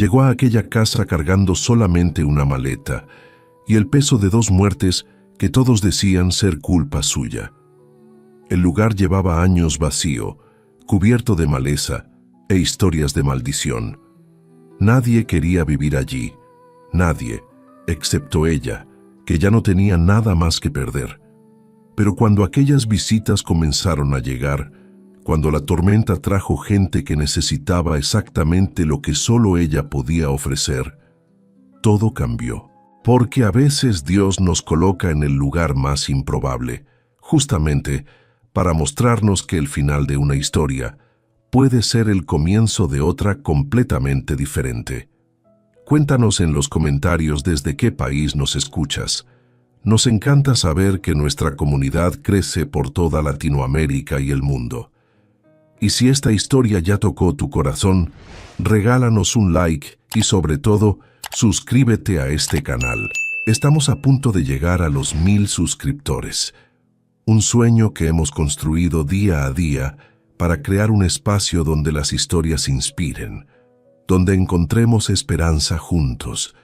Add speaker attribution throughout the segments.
Speaker 1: Llegó a aquella casa cargando solamente una maleta y el peso de 2 muertes que todos decían ser culpa suya. El lugar llevaba años vacío, cubierto de maleza e historias de maldición. Nadie quería vivir allí, nadie, excepto ella, que ya no tenía nada más que perder. Pero cuando aquellas visitas comenzaron a llegar, cuando la tormenta trajo gente que necesitaba exactamente lo que solo ella podía ofrecer, todo cambió. Porque a veces Dios nos coloca en el lugar más improbable, justamente para mostrarnos que el final de una historia puede ser el comienzo de otra completamente diferente. Cuéntanos en los comentarios desde qué país nos escuchas. Nos encanta saber que nuestra comunidad crece por toda Latinoamérica y el mundo. Y si esta historia ya tocó tu corazón, regálanos un like y sobre todo, suscríbete a este canal. Estamos a punto de llegar a los 1000 suscriptores. Un sueño que hemos construido día a día para crear un espacio donde las historias inspiren, donde encontremos esperanza juntos,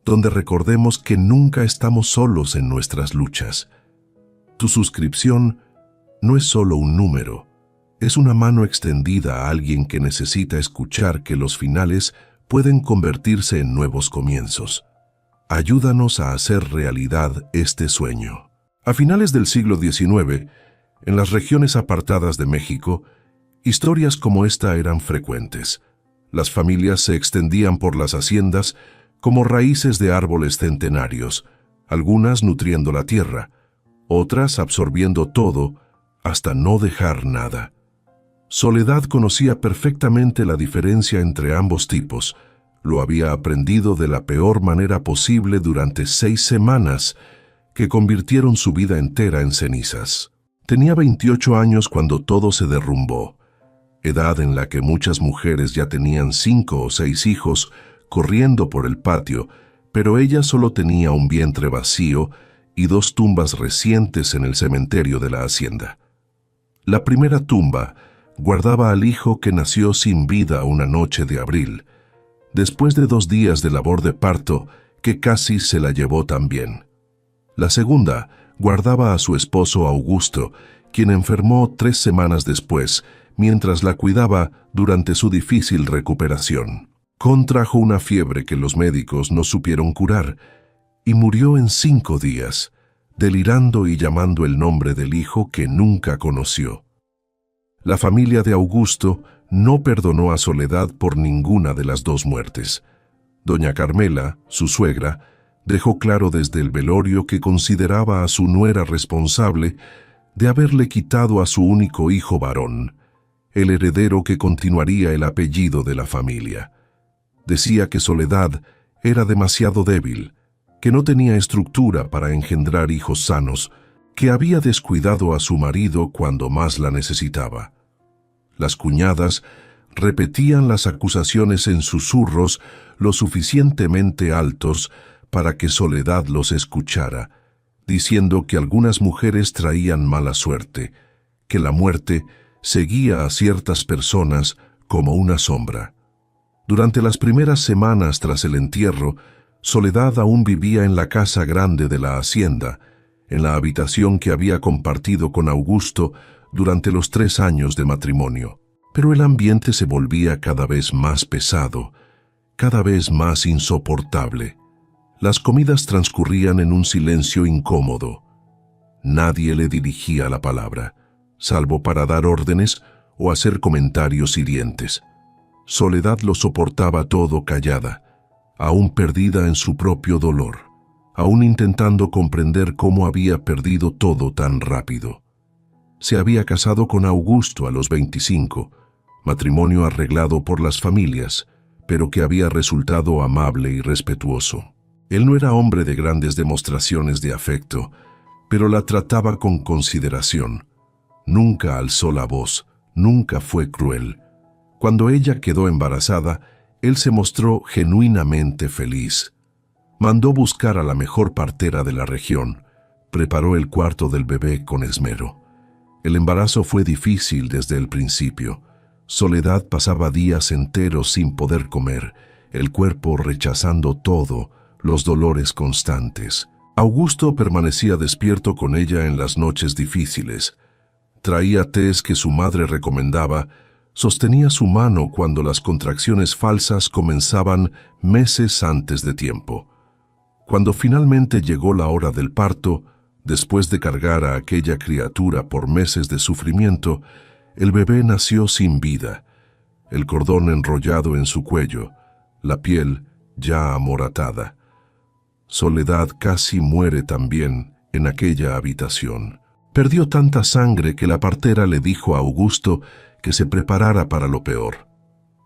Speaker 1: donde recordemos que nunca estamos solos en nuestras luchas. Tu suscripción no es solo un número, es una mano extendida a alguien que necesita escuchar que los finales pueden convertirse en nuevos comienzos. Ayúdanos a hacer realidad este sueño. A finales del siglo XIX, en las regiones apartadas de México, historias como esta eran frecuentes. Las familias se extendían por las haciendas como raíces de árboles centenarios, algunas nutriendo la tierra, otras absorbiendo todo hasta no dejar nada. Soledad conocía perfectamente la diferencia entre ambos tipos. Lo había aprendido de la peor manera posible durante 6 semanas que convirtieron su vida entera en cenizas. Tenía 28 años cuando todo se derrumbó, edad en la que muchas mujeres ya tenían 5 o 6 hijos corriendo por el patio, pero ella solo tenía un vientre vacío y 2 tumbas recientes en el cementerio de la hacienda. La primera tumba guardaba al hijo que nació sin vida una noche de abril, después de 2 días de labor de parto que casi se la llevó también. La segunda guardaba a su esposo Augusto, quien enfermó 3 semanas después, mientras la cuidaba durante su difícil recuperación. Contrajo una fiebre que los médicos no supieron curar y murió en 5 días, delirando y llamando el nombre del hijo que nunca conoció. La familia de Augusto no perdonó a Soledad por ninguna de las 2 muertes. Doña Carmela, su suegra, dejó claro desde el velorio que consideraba a su nuera responsable de haberle quitado a su único hijo varón, el heredero que continuaría el apellido de la familia. Decía que Soledad era demasiado débil, que no tenía estructura para engendrar hijos sanos, que había descuidado a su marido cuando más la necesitaba. Las cuñadas repetían las acusaciones en susurros lo suficientemente altos para que Soledad los escuchara, diciendo que algunas mujeres traían mala suerte, que la muerte seguía a ciertas personas como una sombra. Durante las primeras semanas tras el entierro, Soledad aún vivía en la casa grande de la hacienda, en la habitación que había compartido con Augusto durante los 3 años de matrimonio. Pero el ambiente se volvía cada vez más pesado, cada vez más insoportable. Las comidas transcurrían en un silencio incómodo. Nadie le dirigía la palabra, salvo para dar órdenes o hacer comentarios hirientes. Soledad lo soportaba todo callada, aún perdida en su propio dolor, aún intentando comprender cómo había perdido todo tan rápido. Se había casado con Augusto a los 25, matrimonio arreglado por las familias, pero que había resultado amable y respetuoso. Él no era hombre de grandes demostraciones de afecto, pero la trataba con consideración. Nunca alzó la voz, nunca fue cruel. Cuando ella quedó embarazada, él se mostró genuinamente feliz. Mandó buscar a la mejor partera de la región, preparó el cuarto del bebé con esmero. El embarazo fue difícil desde el principio. Soledad pasaba días enteros sin poder comer el cuerpo rechazando todo, los dolores constantes. Augusto permanecía despierto con ella en las noches difíciles. Traía tés que su madre recomendaba, sostenía su mano cuando las contracciones falsas comenzaban meses antes de tiempo. Cuando finalmente llegó la hora del parto, después de cargar a aquella criatura por meses de sufrimiento, el bebé nació sin vida, el cordón enrollado en su cuello, la piel ya amoratada. Soledad casi muere también en aquella habitación. Perdió tanta sangre que la partera le dijo a Augusto que se preparara para lo peor.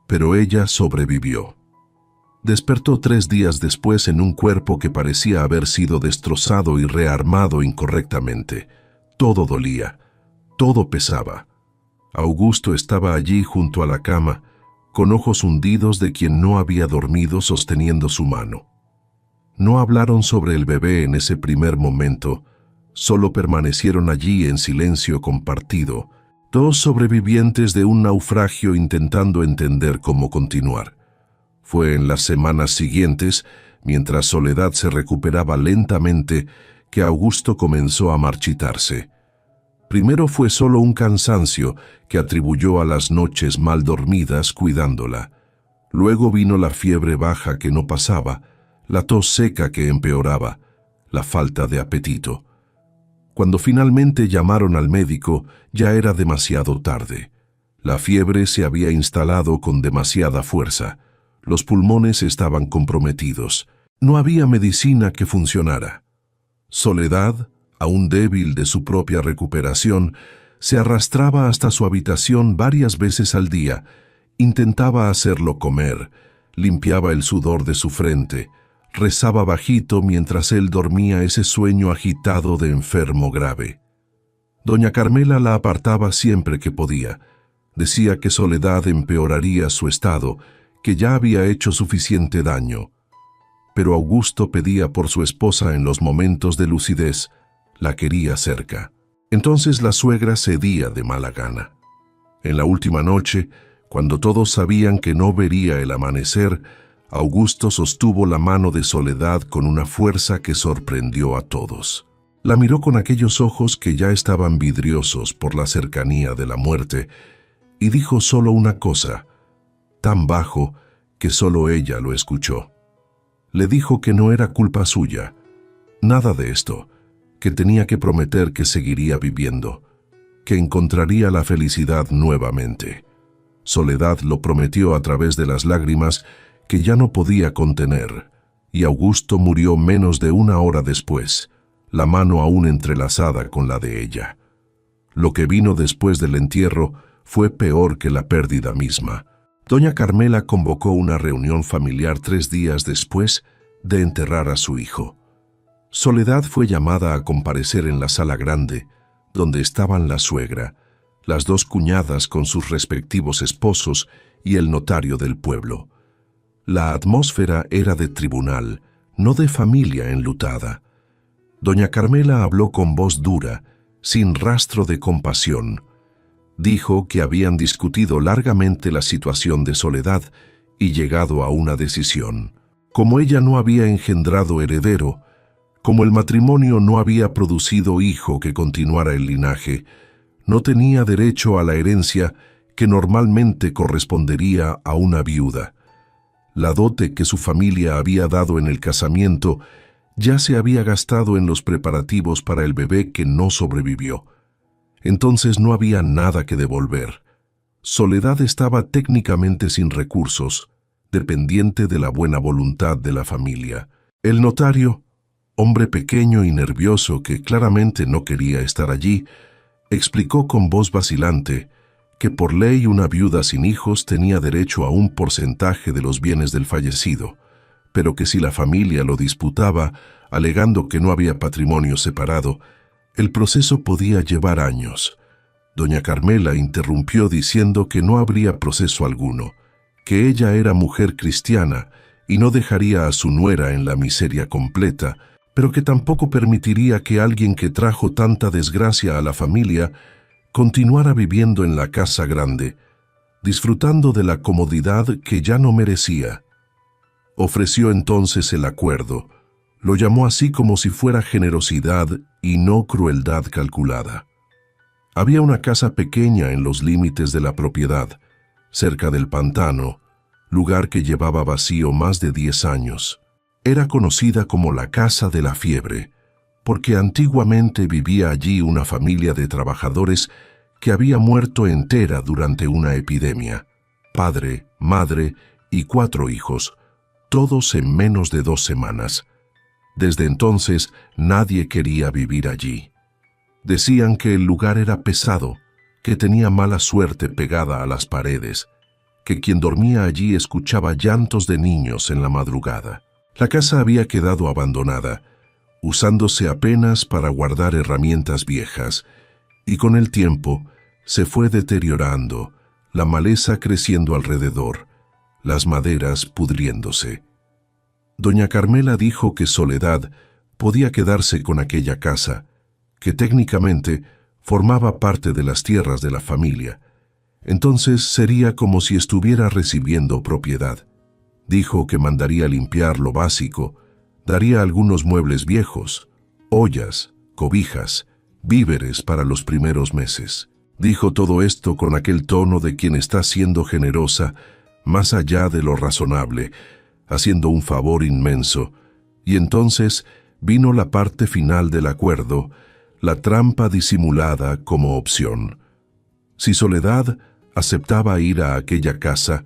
Speaker 1: Pero ella sobrevivió. Despertó 3 días después en un cuerpo que parecía haber sido destrozado y rearmado incorrectamente. Todo dolía, todo pesaba. Augusto estaba allí junto a la cama, con ojos hundidos de quien no había dormido sosteniendo su mano. No hablaron sobre el bebé en ese primer momento, solo permanecieron allí en silencio compartido, 2 sobrevivientes de un naufragio intentando entender cómo continuar. Fue en las semanas siguientes, mientras Soledad se recuperaba lentamente, que Augusto comenzó a marchitarse. Primero fue solo un cansancio que atribuyó a las noches mal dormidas cuidándola. Luego vino la fiebre baja que no pasaba, la tos seca que empeoraba, la falta de apetito. Cuando finalmente llamaron al médico, ya era demasiado tarde. La fiebre se había instalado con demasiada fuerza. Los pulmones estaban comprometidos. No había medicina que funcionara. Soledad, aún débil de su propia recuperación, se arrastraba hasta su habitación varias veces al día, intentaba hacerlo comer, limpiaba el sudor de su frente, rezaba bajito mientras él dormía ese sueño agitado de enfermo grave. Doña Carmela la apartaba siempre que podía. Decía que Soledad empeoraría su estado, que ya había hecho suficiente daño. Pero Augusto pedía por su esposa en los momentos de lucidez, la quería cerca. Entonces la suegra cedía de mala gana. En la última noche, cuando todos sabían que no vería el amanecer, Augusto sostuvo la mano de Soledad con una fuerza que sorprendió a todos. La miró con aquellos ojos que ya estaban vidriosos por la cercanía de la muerte, y dijo solo una cosa, tan bajo que solo ella lo escuchó. Le dijo que no era culpa suya, nada de esto, que tenía que prometer que seguiría viviendo, que encontraría la felicidad nuevamente. Soledad lo prometió a través de las lágrimas que ya no podía contener, y Augusto murió menos de 1 hora después, la mano aún entrelazada con la de ella. Lo que vino después del entierro fue peor que la pérdida misma. Doña Carmela convocó una reunión familiar 3 días después de enterrar a su hijo. Soledad fue llamada a comparecer en la sala grande, donde estaban la suegra, las 2 cuñadas con sus respectivos esposos y el notario del pueblo. La atmósfera era de tribunal, no de familia enlutada. Doña Carmela habló con voz dura, sin rastro de compasión. Dijo que habían discutido largamente la situación de Soledad y llegado a una decisión. Como ella no había engendrado heredero, como el matrimonio no había producido hijo que continuara el linaje, no tenía derecho a la herencia que normalmente correspondería a una viuda. La dote que su familia había dado en el casamiento ya se había gastado en los preparativos para el bebé que no sobrevivió. Entonces no había nada que devolver. Soledad estaba técnicamente sin recursos, dependiente de la buena voluntad de la familia. El notario, hombre pequeño y nervioso que claramente no quería estar allí, explicó con voz vacilante que por ley una viuda sin hijos tenía derecho a un porcentaje de los bienes del fallecido, pero que si la familia lo disputaba, alegando que no había patrimonio separado, el proceso podía llevar años. Doña Carmela interrumpió diciendo que no habría proceso alguno, que ella era mujer cristiana y no dejaría a su nuera en la miseria completa, pero que tampoco permitiría que alguien que trajo tanta desgracia a la familia continuara viviendo en la casa grande, disfrutando de la comodidad que ya no merecía. Ofreció entonces el acuerdo. Lo llamó así como si fuera generosidad y no crueldad calculada. Había una casa pequeña en los límites de la propiedad, cerca del pantano, lugar que llevaba vacío más de 10 años. Era conocida como la Casa de la Fiebre, porque antiguamente vivía allí una familia de trabajadores que había muerto entera durante una epidemia. Padre, madre y 4 hijos, todos en menos de 2 semanas. Desde entonces nadie quería vivir allí. Decían que el lugar era pesado, que tenía mala suerte pegada a las paredes, que quien dormía allí escuchaba llantos de niños en la madrugada. La casa había quedado abandonada, usándose apenas para guardar herramientas viejas, y con el tiempo se fue deteriorando, la maleza creciendo alrededor, las maderas pudriéndose. Doña Carmela dijo que Soledad podía quedarse con aquella casa, que técnicamente formaba parte de las tierras de la familia. Entonces sería como si estuviera recibiendo propiedad. Dijo que mandaría limpiar lo básico, daría algunos muebles viejos, ollas, cobijas, víveres para los primeros meses. Dijo todo esto con aquel tono de quien está siendo generosa, más allá de lo razonable, haciendo un favor inmenso, y entonces vino la parte final del acuerdo, la trampa disimulada como opción. Si Soledad aceptaba ir a aquella casa,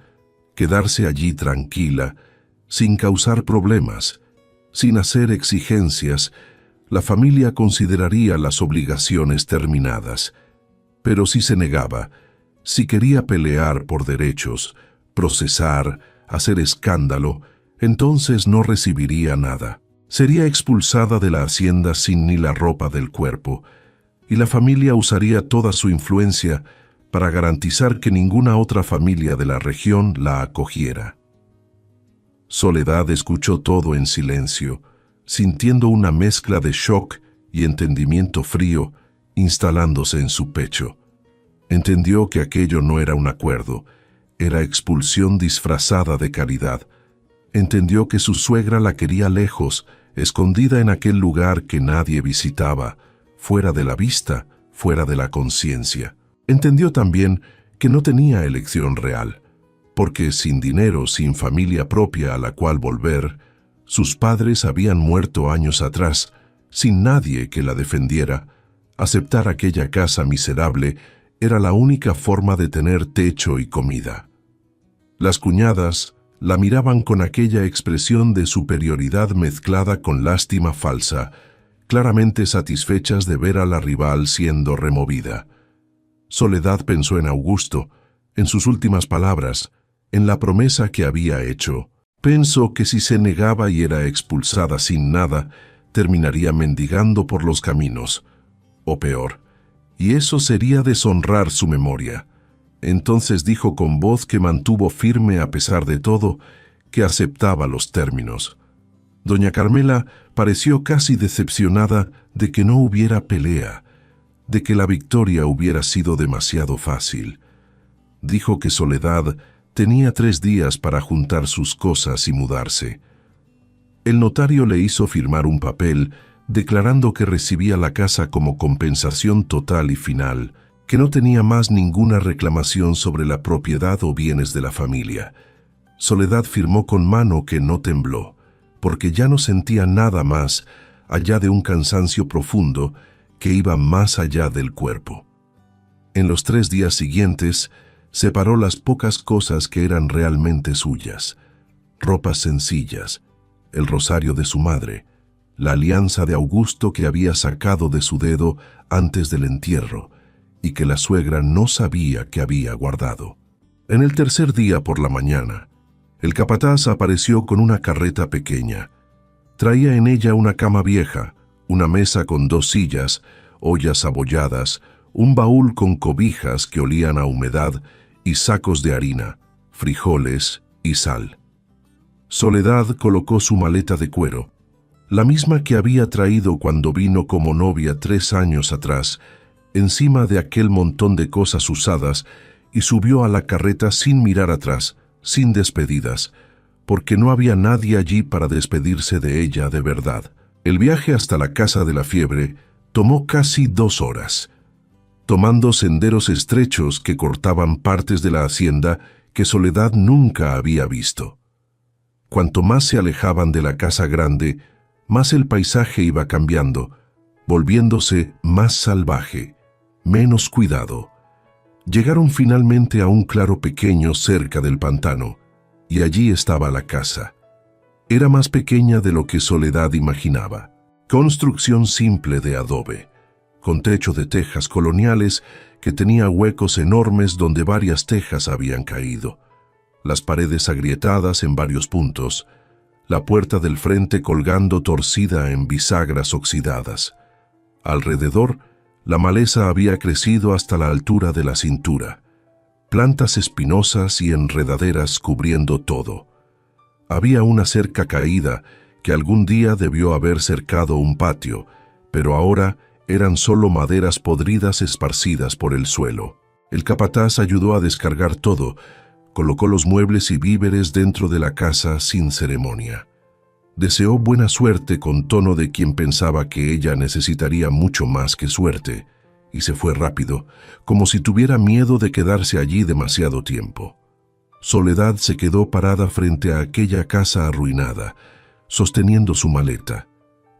Speaker 1: quedarse allí tranquila, sin causar problemas, sin hacer exigencias, la familia consideraría las obligaciones terminadas. Pero si se negaba, si quería pelear por derechos, procesar, hacer escándalo, entonces no recibiría nada. Sería expulsada de la hacienda sin ni la ropa del cuerpo, y la familia usaría toda su influencia para garantizar que ninguna otra familia de la región la acogiera. Soledad escuchó todo en silencio, sintiendo una mezcla de shock y entendimiento frío instalándose en su pecho. Entendió que aquello no era un acuerdo, era expulsión disfrazada de caridad. Entendió que su suegra la quería lejos, escondida en aquel lugar que nadie visitaba, fuera de la vista, fuera de la conciencia. Entendió también que no tenía elección real, porque sin dinero, sin familia propia a la cual volver, sus padres habían muerto años atrás, sin nadie que la defendiera. Aceptar aquella casa miserable era la única forma de tener techo y comida. Las cuñadas la miraban con aquella expresión de superioridad mezclada con lástima falsa, claramente satisfechas de ver a la rival siendo removida. Soledad pensó en Augusto, en sus últimas palabras, en la promesa que había hecho. Pensó que si se negaba y era expulsada sin nada, terminaría mendigando por los caminos, o peor, y eso sería deshonrar su memoria. Entonces dijo con voz que mantuvo firme a pesar de todo, que aceptaba los términos. Doña Carmela pareció casi decepcionada de que no hubiera pelea, de que la victoria hubiera sido demasiado fácil. Dijo que Soledad tenía 3 días para juntar sus cosas y mudarse. El notario le hizo firmar un papel declarando que recibía la casa como compensación total y final, que no tenía más ninguna reclamación sobre la propiedad o bienes de la familia. Soledad firmó con mano que no tembló, porque ya no sentía nada más allá de un cansancio profundo que iba más allá del cuerpo. En los 3 días siguientes, separó las pocas cosas que eran realmente suyas: ropas sencillas, el rosario de su madre, la alianza de Augusto que había sacado de su dedo antes del entierro y que la suegra no sabía que había guardado. En el tercer día por la mañana, el capataz apareció con una carreta pequeña. Traía en ella una cama vieja, una mesa con 2 sillas, ollas abolladas, un baúl con cobijas que olían a humedad y sacos de harina, frijoles y sal. Soledad colocó su maleta de cuero, la misma que había traído cuando vino como novia 3 años atrás, encima de aquel montón de cosas usadas, y subió a la carreta sin mirar atrás, sin despedidas, porque no había nadie allí para despedirse de ella de verdad. El viaje hasta la casa de la fiebre tomó casi 2 horas, tomando senderos estrechos que cortaban partes de la hacienda que Soledad nunca había visto. Cuanto más se alejaban de la casa grande, más el paisaje iba cambiando, volviéndose más salvaje, menos cuidado. Llegaron finalmente a un claro pequeño cerca del pantano, y allí estaba la casa. Era más pequeña de lo que Soledad imaginaba. Construcción simple de adobe, con techo de tejas coloniales que tenía huecos enormes donde varias tejas habían caído, las paredes agrietadas en varios puntos, la puerta del frente colgando torcida en bisagras oxidadas. Alrededor, la maleza había crecido hasta la altura de la cintura, plantas espinosas y enredaderas cubriendo todo. Había una cerca caída que algún día debió haber cercado un patio, pero ahora eran solo maderas podridas esparcidas por el suelo. El capataz ayudó a descargar todo, colocó los muebles y víveres dentro de la casa sin ceremonia. Deseó buena suerte con tono de quien pensaba que ella necesitaría mucho más que suerte, y se fue rápido, como si tuviera miedo de quedarse allí demasiado tiempo. Soledad se quedó parada frente a aquella casa arruinada, sosteniendo su maleta,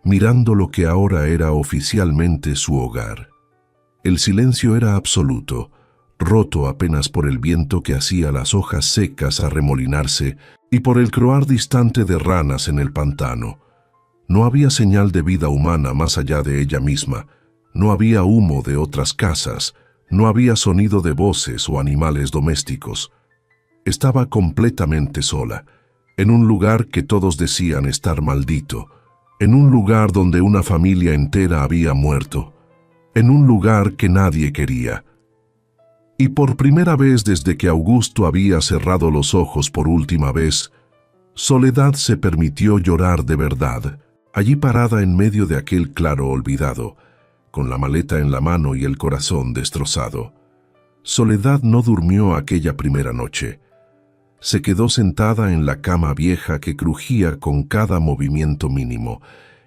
Speaker 1: mirando lo que ahora era oficialmente su hogar. El silencio era absoluto, roto apenas por el viento que hacía las hojas secas arremolinarse y por el croar distante de ranas en el pantano. No había señal de vida humana más allá de ella misma, no había humo de otras casas, no había sonido de voces o animales domésticos. Estaba completamente sola, en un lugar que todos decían estar maldito, en un lugar donde una familia entera había muerto, en un lugar que nadie quería. Y por primera vez desde que Augusto había cerrado los ojos por última vez, Soledad se permitió llorar de verdad, allí parada en medio de aquel claro olvidado, con la maleta en la mano y el corazón destrozado. Soledad no durmió aquella primera noche. Se quedó sentada en la cama vieja que crujía con cada movimiento mínimo,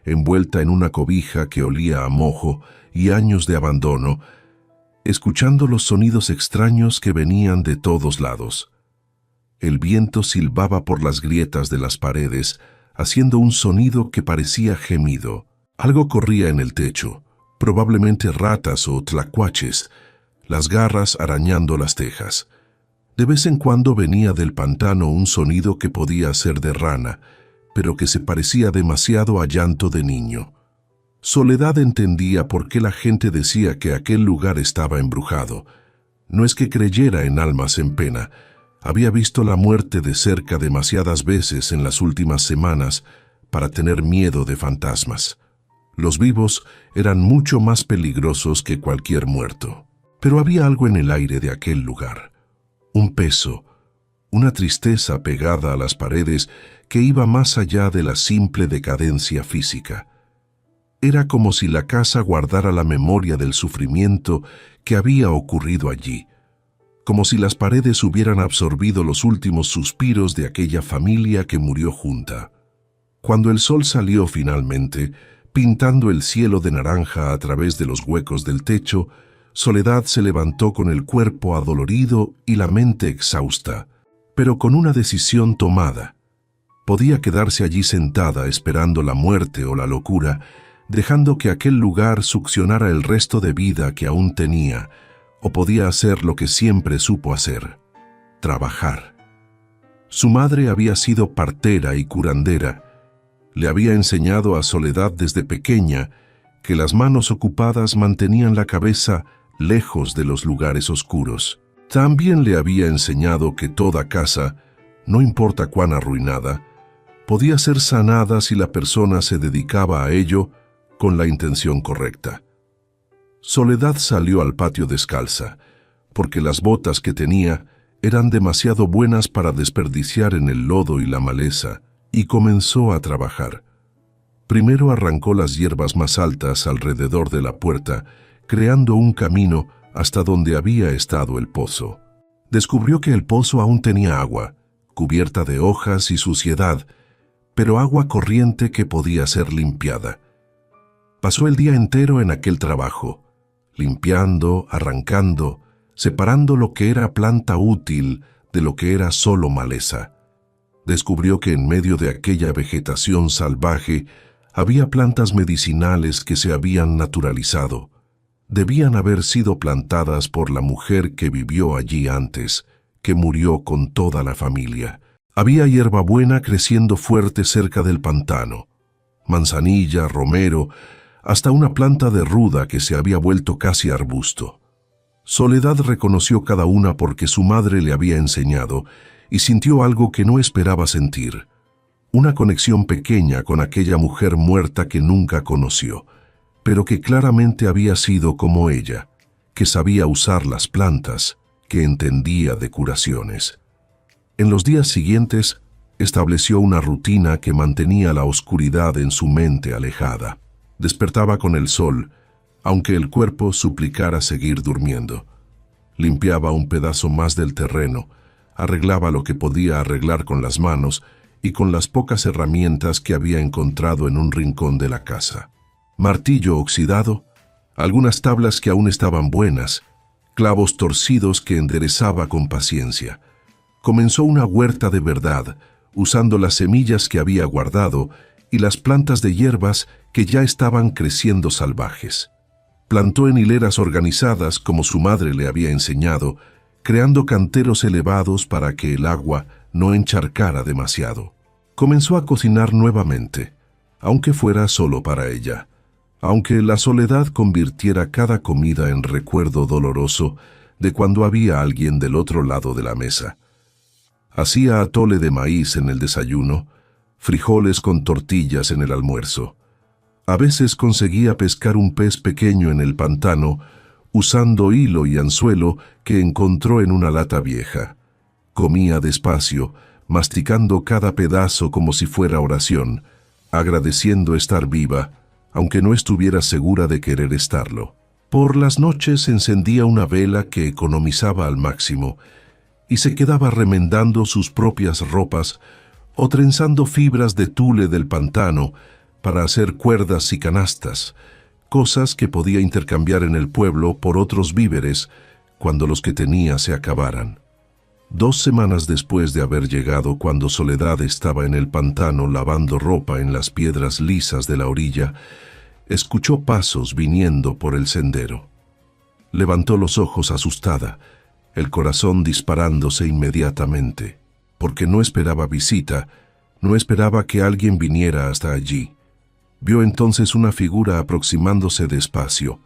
Speaker 1: envuelta en una cobija que olía a mojo y años de abandono, escuchando los sonidos extraños que venían de todos lados. El viento silbaba por las grietas de las paredes, haciendo un sonido que parecía gemido. Algo corría en el techo, probablemente ratas o tlacuaches, las garras arañando las tejas. De vez en cuando venía del pantano un sonido que podía ser de rana, pero que se parecía demasiado a llanto de niño. Soledad entendía por qué la gente decía que aquel lugar estaba embrujado. No es que creyera en almas en pena. Había visto la muerte de cerca demasiadas veces en las últimas semanas para tener miedo de fantasmas. Los vivos eran mucho más peligrosos que cualquier muerto. Pero había algo en el aire de aquel lugar. Un peso, una tristeza pegada a las paredes que iba más allá de la simple decadencia física. Era como si la casa guardara la memoria del sufrimiento que había ocurrido allí, como si las paredes hubieran absorbido los últimos suspiros de aquella familia que murió junta. Cuando el sol salió finalmente, pintando el cielo de naranja a través de los huecos del techo, Soledad se levantó con el cuerpo adolorido y la mente exhausta, pero con una decisión tomada. Podía quedarse allí sentada esperando la muerte o la locura, dejando que aquel lugar succionara el resto de vida que aún tenía, o podía hacer lo que siempre supo hacer: trabajar. Su madre había sido partera y curandera. Le había enseñado a Soledad desde pequeña que las manos ocupadas mantenían la cabeza lejos de los lugares oscuros. También le había enseñado que toda casa, no importa cuán arruinada, podía ser sanada si la persona se dedicaba a ello con la intención correcta. Soledad salió al patio descalza, porque las botas que tenía eran demasiado buenas para desperdiciar en el lodo y la maleza, y comenzó a trabajar. Primero arrancó las hierbas más altas alrededor de la puerta, creando un camino hasta donde había estado el pozo. Descubrió que el pozo aún tenía agua, cubierta de hojas y suciedad, pero agua corriente que podía ser limpiada. Pasó el día entero en aquel trabajo, limpiando, arrancando, separando lo que era planta útil de lo que era solo maleza. Descubrió que en medio de aquella vegetación salvaje había plantas medicinales que se habían naturalizado. Debían haber sido plantadas por la mujer que vivió allí antes, que murió con toda la familia. Había hierbabuena creciendo fuerte cerca del pantano, manzanilla, romero, hasta una planta de ruda que se había vuelto casi arbusto. Soledad reconoció cada una porque su madre le había enseñado y sintió algo que no esperaba sentir, una conexión pequeña con aquella mujer muerta que nunca conoció, pero que claramente había sido como ella, que sabía usar las plantas, que entendía de curaciones. En los días siguientes, estableció una rutina que mantenía la oscuridad en su mente alejada. Despertaba con el sol, aunque el cuerpo suplicara seguir durmiendo. Limpiaba un pedazo más del terreno, arreglaba lo que podía arreglar con las manos y con las pocas herramientas que había encontrado en un rincón de la casa. Martillo oxidado, algunas tablas que aún estaban buenas, clavos torcidos que enderezaba con paciencia. Comenzó una huerta de verdad, usando las semillas que había guardado y las plantas de hierbas que ya estaban creciendo salvajes. Plantó en hileras organizadas como su madre le había enseñado, creando canteros elevados para que el agua no encharcara demasiado. Comenzó a cocinar nuevamente, aunque fuera solo para ella, aunque la soledad convirtiera cada comida en recuerdo doloroso de cuando había alguien del otro lado de la mesa. Hacía atole de maíz en el desayuno, frijoles con tortillas en el almuerzo. A veces conseguía pescar un pez pequeño en el pantano, usando hilo y anzuelo que encontró en una lata vieja. Comía despacio, masticando cada pedazo como si fuera oración, agradeciendo estar viva, aunque no estuviera segura de querer estarlo. Por las noches encendía una vela que economizaba al máximo y se quedaba remendando sus propias ropas o trenzando fibras de tule del pantano para hacer cuerdas y canastas, cosas que podía intercambiar en el pueblo por otros víveres cuando los que tenía se acabaran. 2 semanas después de haber llegado, cuando Soledad estaba en el pantano lavando ropa en las piedras lisas de la orilla, escuchó pasos viniendo por el sendero. Levantó los ojos asustada, el corazón disparándose inmediatamente, porque no esperaba visita, no esperaba que alguien viniera hasta allí. Vio entonces una figura aproximándose despacio,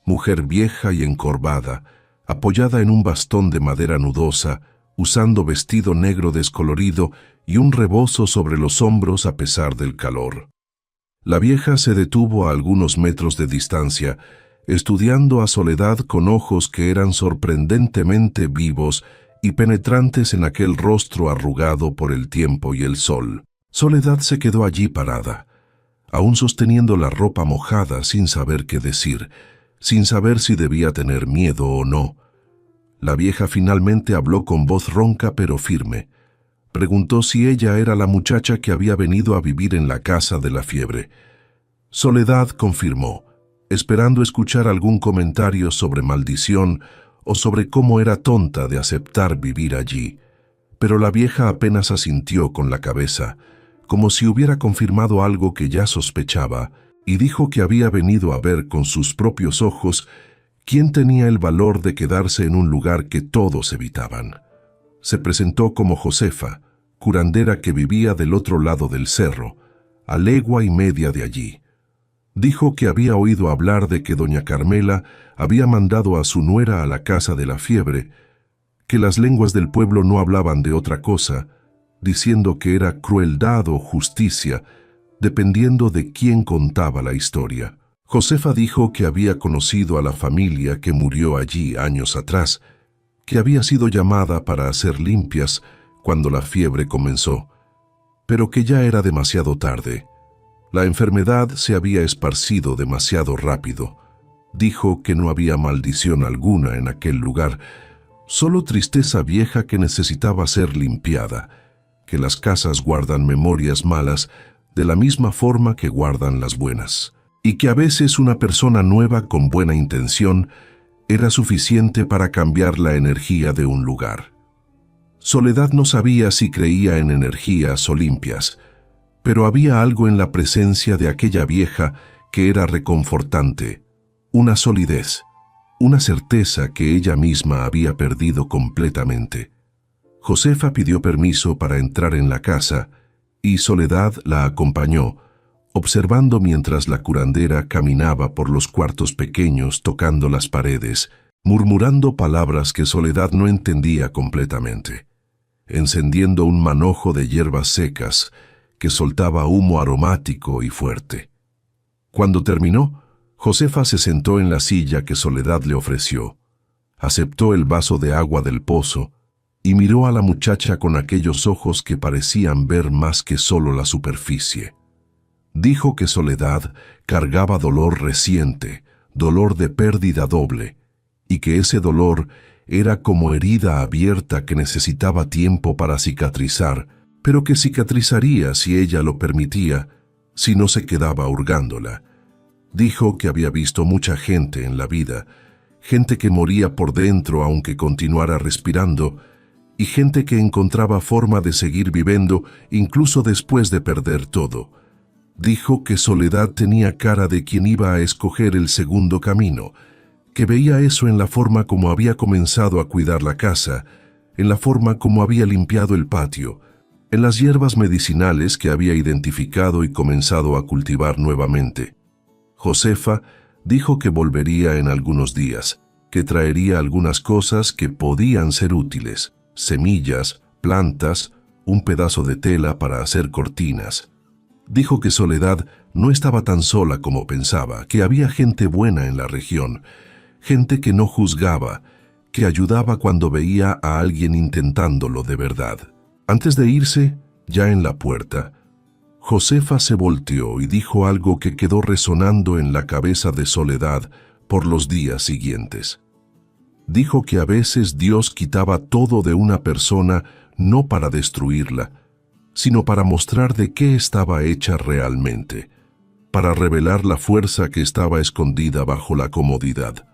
Speaker 1: mujer vieja y encorvada, apoyada en un bastón de madera nudosa, usando vestido negro descolorido y un rebozo sobre los hombros a pesar del calor. La vieja se detuvo a algunos metros de distancia, estudiando a Soledad con ojos que eran sorprendentemente vivos y penetrantes en aquel rostro arrugado por el tiempo y el sol. Soledad se quedó allí parada, aún sosteniendo la ropa mojada, sin saber qué decir, sin saber si debía tener miedo o no. La vieja finalmente habló con voz ronca pero firme. Preguntó si ella era la muchacha que había venido a vivir en la casa de la fiebre. Soledad confirmó, esperando escuchar algún comentario sobre maldición o sobre cómo era tonta de aceptar vivir allí. Pero la vieja apenas asintió con la cabeza, como si hubiera confirmado algo que ya sospechaba, y dijo que había venido a ver con sus propios ojos quién tenía el valor de quedarse en un lugar que todos evitaban. Se presentó como Josefa, curandera que vivía del otro lado del cerro, a legua y media de allí. Dijo que había oído hablar de que doña Carmela había mandado a su nuera a la casa de la fiebre, que las lenguas del pueblo no hablaban de otra cosa, diciendo que era crueldad o justicia, dependiendo de quién contaba la historia. Josefa dijo que había conocido a la familia que murió allí años atrás, que había sido llamada para hacer limpias cuando la fiebre comenzó, pero que ya era demasiado tarde. La enfermedad se había esparcido demasiado rápido. Dijo que no había maldición alguna en aquel lugar, solo tristeza vieja que necesitaba ser limpiada, que las casas guardan memorias malas de la misma forma que guardan las buenas, y que a veces una persona nueva con buena intención era suficiente para cambiar la energía de un lugar. Soledad no sabía si creía en energías o limpias, pero había algo en la presencia de aquella vieja que era reconfortante, una solidez, una certeza que ella misma había perdido completamente. Josefa pidió permiso para entrar en la casa y Soledad la acompañó, observando mientras la curandera caminaba por los cuartos pequeños tocando las paredes, murmurando palabras que Soledad no entendía completamente, encendiendo un manojo de hierbas secas que soltaba humo aromático y fuerte. Cuando terminó, Josefa se sentó en la silla que Soledad le ofreció, aceptó el vaso de agua del pozo y miró a la muchacha con aquellos ojos que parecían ver más que solo la superficie. Dijo que Soledad cargaba dolor reciente, dolor de pérdida doble, y que ese dolor era como herida abierta que necesitaba tiempo para cicatrizar, pero que cicatrizaría si ella lo permitía, si no se quedaba hurgándola. Dijo que había visto mucha gente en la vida, gente que moría por dentro aunque continuara respirando, y gente que encontraba forma de seguir viviendo incluso después de perder todo. Dijo que Soledad tenía cara de quien iba a escoger el segundo camino, que veía eso en la forma como había comenzado a cuidar la casa, en la forma como había limpiado el patio, en las hierbas medicinales que había identificado y comenzado a cultivar nuevamente. Josefa dijo que volvería en algunos días, que traería algunas cosas que podían ser útiles, semillas, plantas, un pedazo de tela para hacer cortinas. Dijo que Soledad no estaba tan sola como pensaba, que había gente buena en la región, gente que no juzgaba, que ayudaba cuando veía a alguien intentándolo de verdad. Antes de irse, ya en la puerta, Josefa se volteó y dijo algo que quedó resonando en la cabeza de Soledad por los días siguientes. Dijo que a veces Dios quitaba todo de una persona no para destruirla, sino para mostrar de qué estaba hecha realmente, para revelar la fuerza que estaba escondida bajo la comodidad.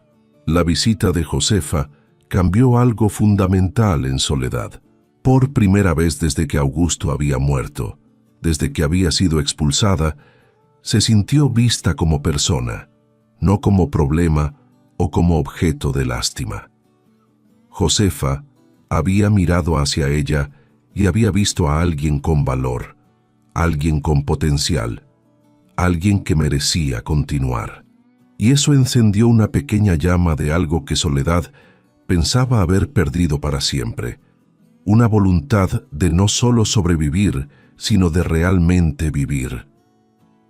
Speaker 1: La visita de Josefa cambió algo fundamental en Soledad. Por primera vez desde que Augusto había muerto, desde que había sido expulsada, se sintió vista como persona, no como problema o como objeto de lástima. Josefa había mirado hacia ella y había visto a alguien con valor, alguien con potencial, alguien que merecía continuar. Y eso encendió una pequeña llama de algo que Soledad pensaba haber perdido para siempre, una voluntad de no solo sobrevivir, sino de realmente vivir.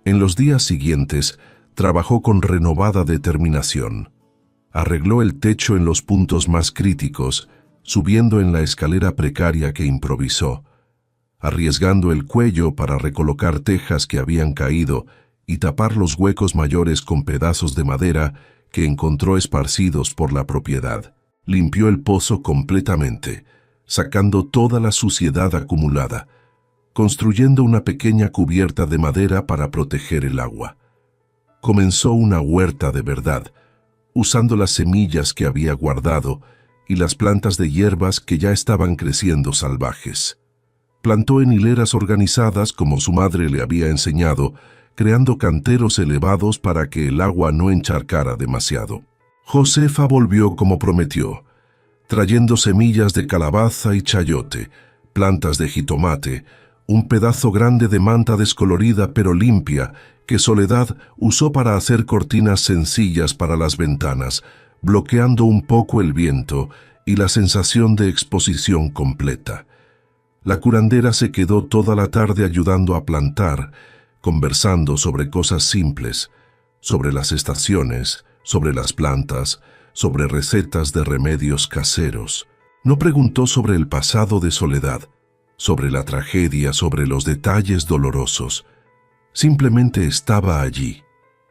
Speaker 1: En los días siguientes, trabajó con renovada determinación. Arregló el techo en los puntos más críticos, subiendo en la escalera precaria que improvisó, arriesgando el cuello para recolocar tejas que habían caído y tapar los huecos mayores con pedazos de madera que encontró esparcidos por la propiedad. Limpió el pozo completamente, sacando toda la suciedad acumulada, construyendo una pequeña cubierta de madera para proteger el agua. Comenzó una huerta de verdad, usando las semillas que había guardado y las plantas de hierbas que ya estaban creciendo salvajes. Plantó en hileras organizadas como su madre le había enseñado, creando canteros elevados para que el agua no encharcara demasiado. Josefa volvió como prometió, trayendo semillas de calabaza y chayote, plantas de jitomate, un pedazo grande de manta descolorida pero limpia que Soledad usó para hacer cortinas sencillas para las ventanas, bloqueando un poco el viento y la sensación de exposición completa. La curandera se quedó toda la tarde ayudando a plantar, conversando sobre cosas simples, sobre las estaciones, sobre las plantas, sobre recetas de remedios caseros. No preguntó sobre el pasado de Soledad, sobre la tragedia, sobre los detalles dolorosos. Simplemente estaba allí,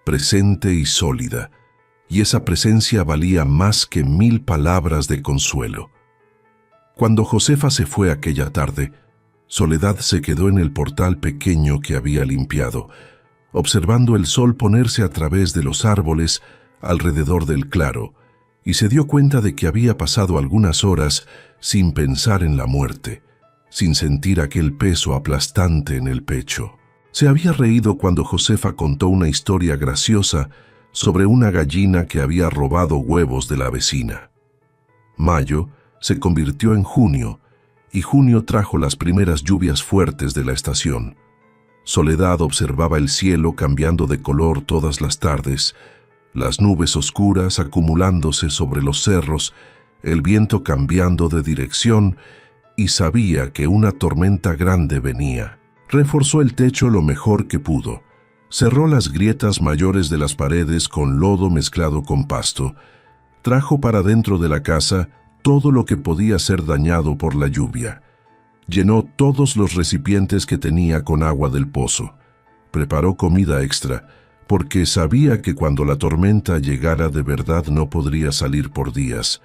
Speaker 1: presente y sólida, y esa presencia valía más que 1000 palabras de consuelo. Cuando Josefa se fue aquella tarde, Soledad se quedó en el portal pequeño que había limpiado, observando el sol ponerse a través de los árboles alrededor del claro, y se dio cuenta de que había pasado algunas horas sin pensar en la muerte, sin sentir aquel peso aplastante en el pecho. Se había reído cuando Josefa contó una historia graciosa sobre una gallina que había robado huevos de la vecina. Mayo se convirtió en junio, y junio trajo las primeras lluvias fuertes de la estación. Soledad observaba el cielo cambiando de color todas las tardes, las nubes oscuras acumulándose sobre los cerros, el viento cambiando de dirección, y sabía que una tormenta grande venía. Reforzó el techo lo mejor que pudo. Cerró las grietas mayores de las paredes con lodo mezclado con pasto. Trajo para dentro de la casa todo lo que podía ser dañado por la lluvia. Llenó todos los recipientes que tenía con agua del pozo. Preparó comida extra, porque sabía que cuando la tormenta llegara de verdad no podría salir por días.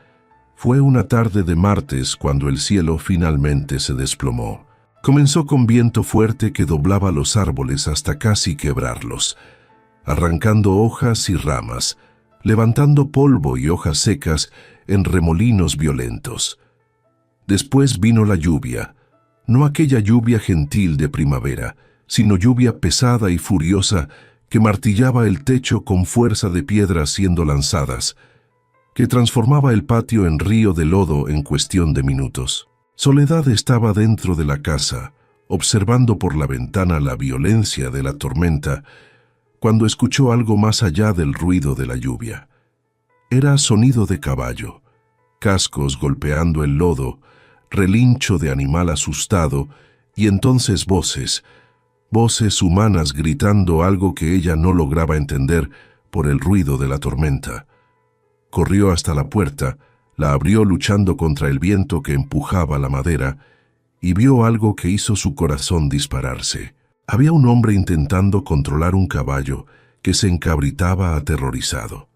Speaker 1: Fue una tarde de martes cuando el cielo finalmente se desplomó. Comenzó con viento fuerte que doblaba los árboles hasta casi quebrarlos, arrancando hojas y ramas, levantando polvo y hojas secas en remolinos violentos. Después vino la lluvia, no aquella lluvia gentil de primavera, sino lluvia pesada y furiosa que martillaba el techo con fuerza de piedras siendo lanzadas, que transformaba el patio en río de lodo en cuestión de minutos. Soledad estaba dentro de la casa, observando por la ventana la violencia de la tormenta, cuando escuchó algo más allá del ruido de la lluvia. Era sonido de caballo, cascos golpeando el lodo, relincho de animal asustado, y entonces voces humanas gritando algo que ella no lograba entender por el ruido de la tormenta. Corrió hasta la puerta, la abrió luchando contra el viento que empujaba la madera, y vio algo que hizo su corazón dispararse. Había un hombre intentando controlar un caballo que se encabritaba aterrorizado.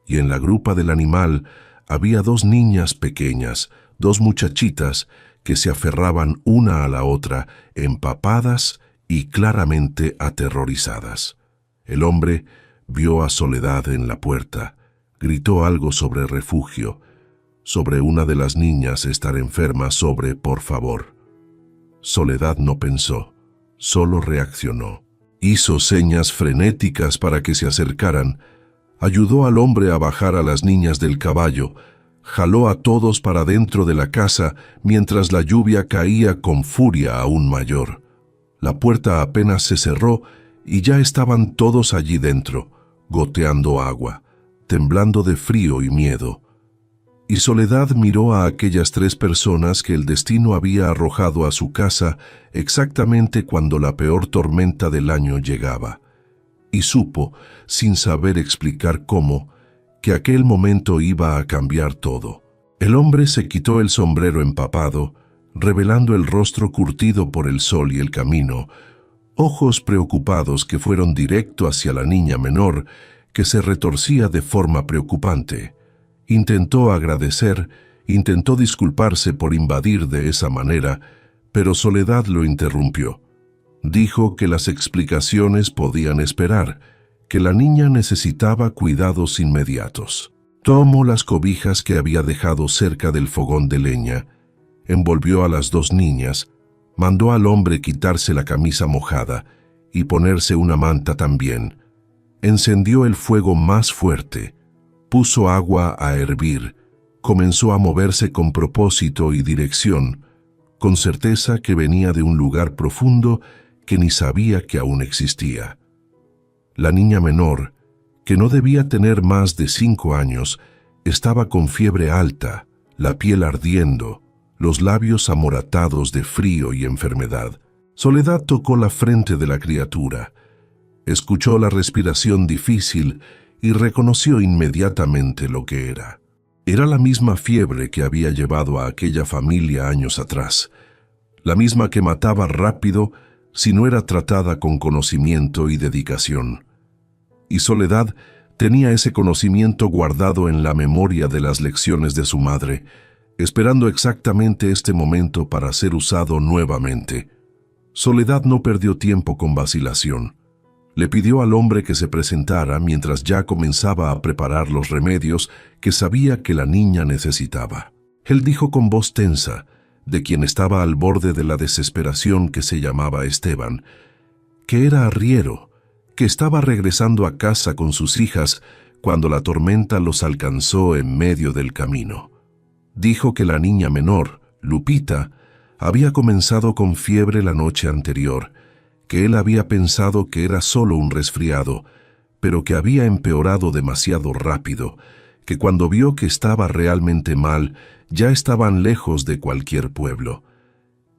Speaker 1: Y en la grupa del animal había dos niñas pequeñas, dos muchachitas que se aferraban una a la otra, empapadas y claramente aterrorizadas. El hombre vio a Soledad en la puerta, gritó algo sobre refugio, sobre una de las niñas estar enferma, sobre por favor. Soledad no pensó, solo reaccionó. Hizo señas frenéticas para que se acercaran, ayudó al hombre a bajar a las niñas del caballo, jaló a todos para dentro de la casa mientras la lluvia caía con furia aún mayor. La puerta apenas se cerró y ya estaban todos allí dentro, goteando agua, temblando de frío y miedo. Y Soledad miró a aquellas tres personas que el destino había arrojado a su casa exactamente cuando la peor tormenta del año llegaba. Y supo, sin saber explicar cómo, que aquel momento iba a cambiar todo. El hombre se quitó el sombrero empapado, revelando el rostro curtido por el sol y el camino, ojos preocupados que fueron directo hacia la niña menor, que se retorcía de forma preocupante. Intentó agradecer, intentó disculparse por invadir de esa manera, pero Soledad lo interrumpió. Dijo que las explicaciones podían esperar, que la niña necesitaba cuidados inmediatos. Tomó las cobijas que había dejado cerca del fogón de leña, envolvió a las dos niñas, mandó al hombre quitarse la camisa mojada y ponerse una manta también. Encendió el fuego más fuerte, puso agua a hervir, comenzó a moverse con propósito y dirección, con certeza que venía de un lugar profundo que ni sabía que aún existía. La niña menor, que no debía tener más de 5 años, estaba con fiebre alta, la piel ardiendo, los labios amoratados de frío y enfermedad. Soledad tocó la frente de la criatura, escuchó la respiración difícil y reconoció inmediatamente lo que era. Era la misma fiebre que había llevado a aquella familia años atrás, la misma que mataba rápido si no era tratada con conocimiento y dedicación. Y Soledad tenía ese conocimiento guardado en la memoria de las lecciones de su madre, esperando exactamente este momento para ser usado nuevamente. Soledad no perdió tiempo con vacilación. Le pidió al hombre que se presentara mientras ya comenzaba a preparar los remedios que sabía que la niña necesitaba. Él dijo con voz tensa, de quien estaba al borde de la desesperación, que se llamaba Esteban, que era arriero, que estaba regresando a casa con sus hijas cuando la tormenta los alcanzó en medio del camino. Dijo que la niña menor, Lupita, había comenzado con fiebre la noche anterior, que él había pensado que era solo un resfriado, pero que había empeorado demasiado rápido, que cuando vio que estaba realmente mal, ya estaban lejos de cualquier pueblo.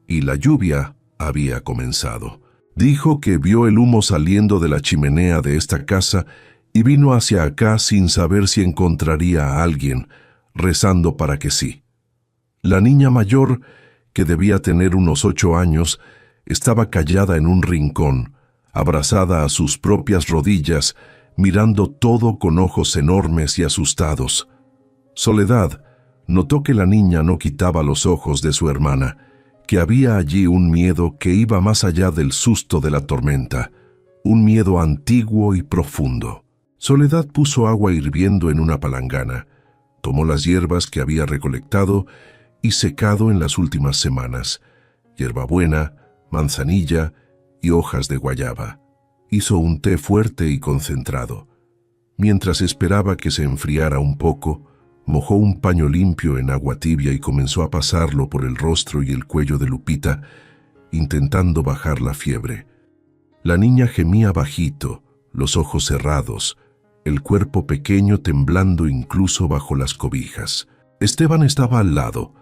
Speaker 1: Y la lluvia había comenzado. Dijo que vio el humo saliendo de la chimenea de esta casa y vino hacia acá sin saber si encontraría a alguien, rezando para que sí. La niña mayor, que debía tener unos 8 años, estaba callada en un rincón, abrazada a sus propias rodillas, mirando todo con ojos enormes y asustados. Soledad notó que la niña no quitaba los ojos de su hermana, que había allí un miedo que iba más allá del susto de la tormenta, un miedo antiguo y profundo. Soledad puso agua hirviendo en una palangana, tomó las hierbas que había recolectado y secado en las últimas semanas, hierbabuena, manzanilla y hojas de guayaba. Hizo un té fuerte y concentrado. Mientras esperaba que se enfriara un poco, mojó un paño limpio en agua tibia y comenzó a pasarlo por el rostro y el cuello de Lupita, intentando bajar la fiebre. La niña gemía bajito, los ojos cerrados, el cuerpo pequeño temblando incluso bajo las cobijas. Esteban estaba al lado,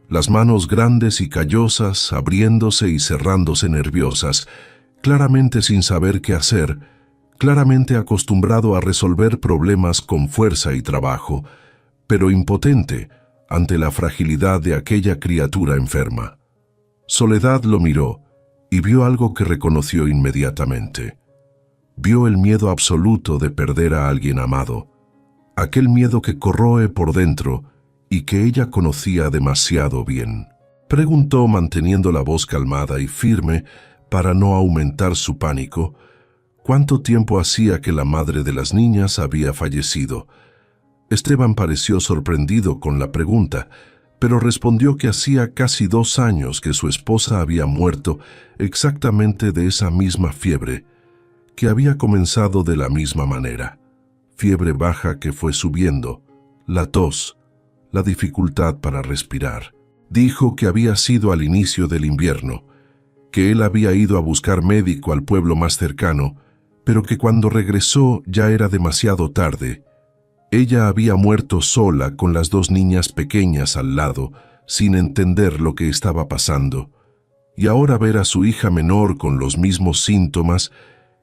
Speaker 1: las manos grandes y callosas, abriéndose y cerrándose nerviosas, claramente sin saber qué hacer, claramente acostumbrado a resolver problemas con fuerza y trabajo, pero impotente ante la fragilidad de aquella criatura enferma. Soledad lo miró y vio algo que reconoció inmediatamente. Vio el miedo absoluto de perder a alguien amado, aquel miedo que corroe por dentro y que ella conocía demasiado bien. Preguntó manteniendo la voz calmada y firme para no aumentar su pánico, ¿cuánto tiempo hacía que la madre de las niñas había fallecido? Esteban pareció sorprendido con la pregunta, pero respondió que hacía casi 2 años que su esposa había muerto exactamente de esa misma fiebre, que había comenzado de la misma manera. Fiebre baja que fue subiendo, la tos, la dificultad para respirar. Dijo que había sido al inicio del invierno, que él había ido a buscar médico al pueblo más cercano, pero que cuando regresó ya era demasiado tarde. Ella había muerto sola con las 2 niñas pequeñas al lado, sin entender lo que estaba pasando. Y ahora ver a su hija menor con los mismos síntomas,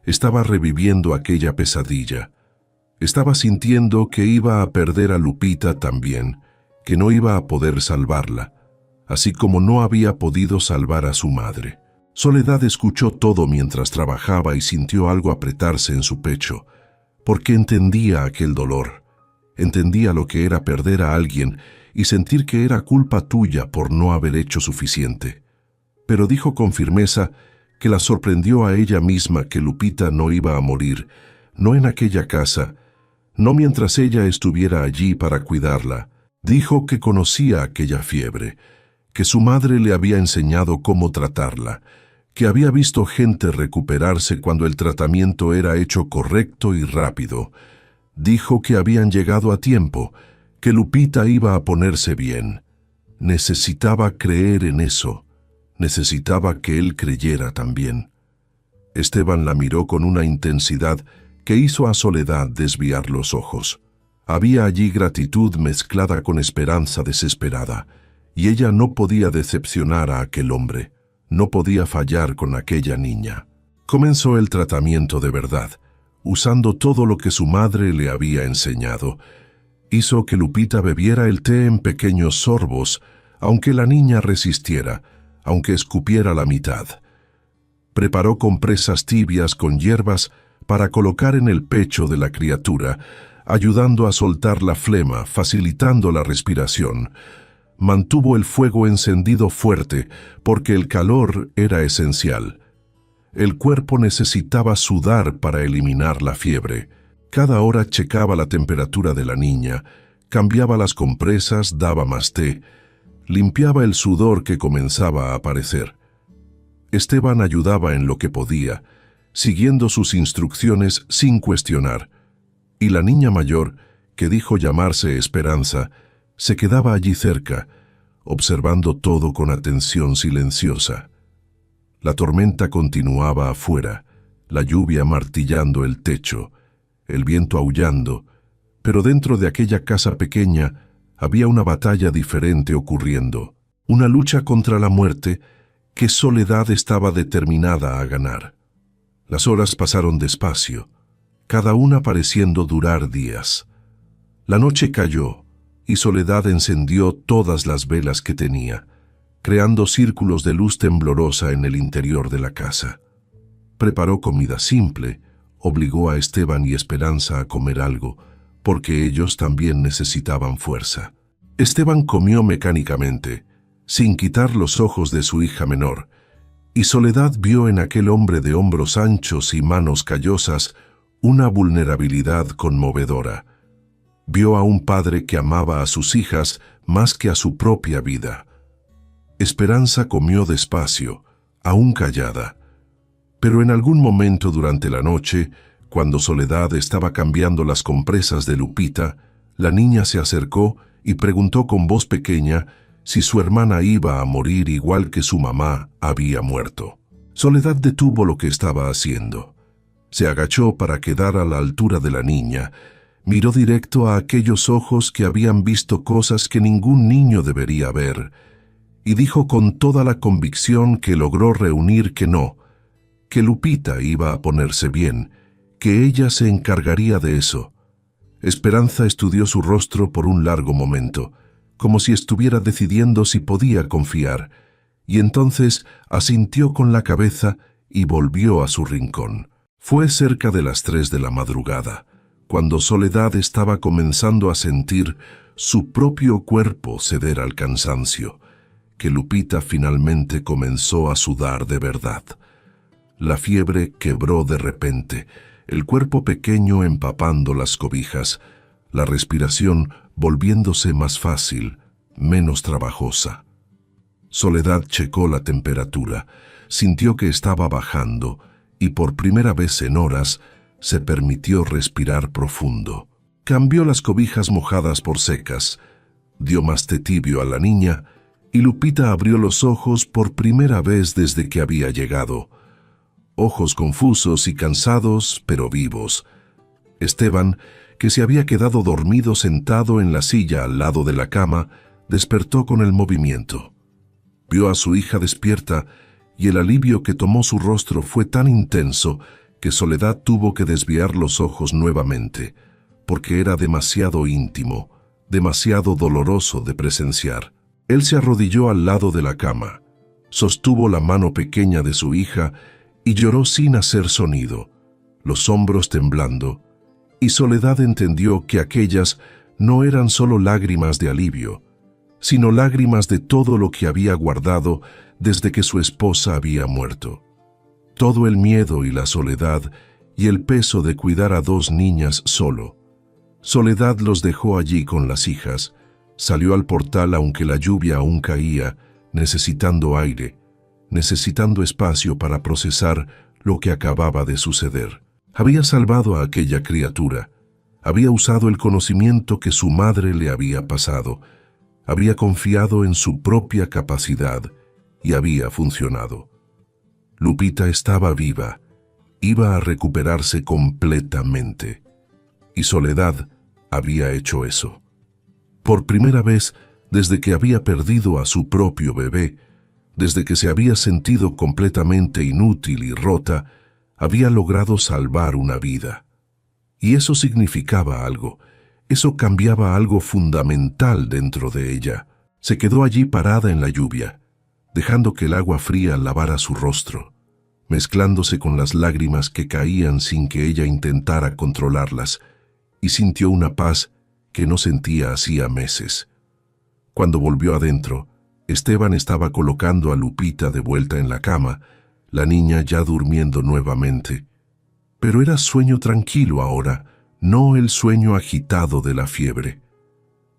Speaker 1: estaba reviviendo aquella pesadilla. Estaba sintiendo que iba a perder a Lupita también, que no iba a poder salvarla, así como no había podido salvar a su madre. Soledad escuchó todo mientras trabajaba y sintió algo apretarse en su pecho, porque entendía aquel dolor. Entendía lo que era perder a alguien y sentir que era culpa tuya por no haber hecho suficiente. Pero dijo con firmeza que la sorprendió a ella misma que Lupita no iba a morir, no en aquella casa, no mientras ella estuviera allí para cuidarla. Dijo que conocía aquella fiebre, que su madre le había enseñado cómo tratarla, que había visto gente recuperarse cuando el tratamiento era hecho correcto y rápido. Dijo que habían llegado a tiempo, que Lupita iba a ponerse bien. Necesitaba creer en eso. Necesitaba que él creyera también. Esteban la miró con una intensidad que hizo a Soledad desviar los ojos. Había allí gratitud mezclada con esperanza desesperada, y ella no podía decepcionar a aquel hombre, no podía fallar con aquella niña. Comenzó el tratamiento de verdad, usando todo lo que su madre le había enseñado. Hizo que Lupita bebiera el té en pequeños sorbos, aunque la niña resistiera, aunque escupiera la mitad. Preparó compresas tibias con hierbas para colocar en el pecho de la criatura, ayudando a soltar la flema, facilitando la respiración. mantuvo el fuego encendido fuerte porque el calor era esencial. El cuerpo necesitaba sudar para eliminar la fiebre. Cada hora checaba la temperatura de la niña, cambiaba las compresas, daba más té, limpiaba el sudor que comenzaba a aparecer. Esteban ayudaba en lo que podía, siguiendo sus instrucciones sin cuestionar, y la niña mayor, que dijo llamarse Esperanza, se quedaba allí cerca, observando todo con atención silenciosa. La tormenta continuaba afuera, la lluvia martillando el techo, el viento aullando, pero dentro de aquella casa pequeña había una batalla diferente ocurriendo, una lucha contra la muerte que Soledad estaba determinada a ganar. Las horas pasaron despacio, cada una pareciendo durar días. La noche cayó y Soledad encendió todas las velas que tenía, creando círculos de luz temblorosa en el interior de la casa. Preparó comida simple, obligó a Esteban y Esperanza a comer algo, porque ellos también necesitaban fuerza. Esteban comió mecánicamente, sin quitar los ojos de su hija menor, y Soledad vio en aquel hombre de hombros anchos y manos callosas una vulnerabilidad conmovedora. Vio a un padre que amaba a sus hijas más que a su propia vida. Esperanza comió despacio, aún callada. Pero en algún momento durante la noche, cuando Soledad estaba cambiando las compresas de Lupita, la niña se acercó y preguntó con voz pequeña si su hermana iba a morir igual que su mamá había muerto. Soledad detuvo lo que estaba haciendo. Se agachó para quedar a la altura de la niña, miró directo a aquellos ojos que habían visto cosas que ningún niño debería ver, y dijo con toda la convicción que logró reunir que no, que Lupita iba a ponerse bien, que ella se encargaría de eso. Esperanza estudió su rostro por un largo momento, como si estuviera decidiendo si podía confiar, y entonces asintió con la cabeza y volvió a su rincón. Fue cerca de las 3 de la madrugada, cuando Soledad estaba comenzando a sentir su propio cuerpo ceder al cansancio, que Lupita finalmente comenzó a sudar de verdad. La fiebre quebró de repente, el cuerpo pequeño empapando las cobijas, la respiración volviéndose más fácil, menos trabajosa. Soledad checó la temperatura, sintió que estaba bajando y por primera vez en horas se permitió respirar profundo. Cambió las cobijas mojadas por secas, dio más té tibio a la niña y Lupita abrió los ojos por primera vez desde que había llegado. Ojos confusos y cansados, pero vivos. Esteban, que se había quedado dormido sentado en la silla al lado de la cama, despertó con el movimiento. Vio a su hija despierta y el alivio que tomó su rostro fue tan intenso que Soledad tuvo que desviar los ojos nuevamente, porque era demasiado íntimo, demasiado doloroso de presenciar. Él se arrodilló al lado de la cama, sostuvo la mano pequeña de su hija y lloró sin hacer sonido, los hombros temblando, y Soledad entendió que aquellas no eran solo lágrimas de alivio, sino lágrimas de todo lo que había guardado desde que su esposa había muerto. Todo el miedo y la soledad y el peso de cuidar a 2 niñas solo. Soledad los dejó allí con las hijas, salió al portal aunque la lluvia aún caía, necesitando aire, necesitando espacio para procesar lo que acababa de suceder. Había salvado a aquella criatura, había usado el conocimiento que su madre le había pasado, había confiado en su propia capacidad y había funcionado. Lupita estaba viva, iba a recuperarse completamente, y Soledad había hecho eso. Por primera vez desde que había perdido a su propio bebé, desde que se había sentido completamente inútil y rota, había logrado salvar una vida. Y eso significaba algo, eso cambiaba algo fundamental dentro de ella. Se quedó allí parada en la lluvia, dejando que el agua fría lavara su rostro, mezclándose con las lágrimas que caían sin que ella intentara controlarlas, y sintió una paz que no sentía hacía meses. Cuando volvió adentro, Esteban estaba colocando a Lupita de vuelta en la cama, la niña ya durmiendo nuevamente. Pero era sueño tranquilo ahora, no el sueño agitado de la fiebre.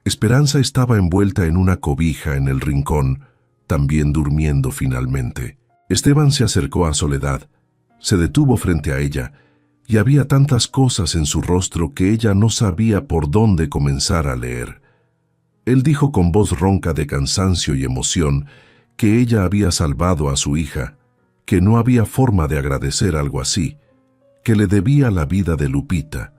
Speaker 1: Esperanza estaba envuelta en una cobija en el rincón, también durmiendo finalmente. Esteban se acercó a Soledad, se detuvo frente a ella, y había tantas cosas en su rostro que ella no sabía por dónde comenzar a leer. Él dijo con voz ronca de cansancio y emoción que ella había salvado a su hija, que no había forma de agradecer algo así, que le debía la vida de Lupita.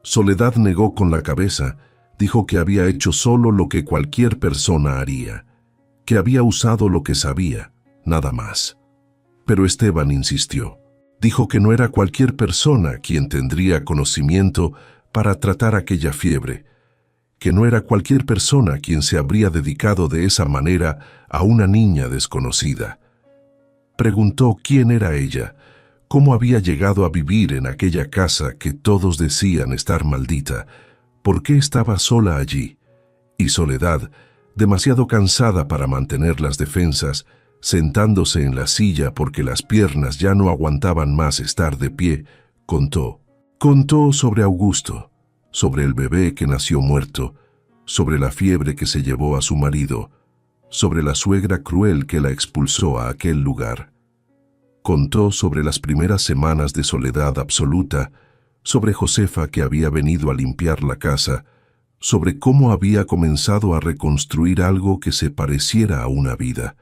Speaker 1: Soledad negó con la cabeza, dijo que había hecho solo lo que cualquier persona haría, que había usado lo que sabía, nada más. Pero Esteban insistió. Dijo que no era cualquier persona quien tendría conocimiento para tratar aquella fiebre, que no era cualquier persona quien se habría dedicado de esa manera a una niña desconocida. Preguntó quién era ella, cómo había llegado a vivir en aquella casa que todos decían estar maldita, por qué estaba sola allí, y Soledad, demasiado cansada para mantener las defensas, sentándose en la silla porque las piernas ya no aguantaban más estar de pie, contó. Contó sobre Augusto, sobre el bebé que nació muerto, sobre la fiebre que se llevó a su marido, sobre la suegra cruel que la expulsó a aquel lugar. Contó sobre las primeras semanas de soledad absoluta, sobre Josefa que había venido a limpiar la casa, sobre cómo había comenzado a reconstruir algo que se pareciera a una vida.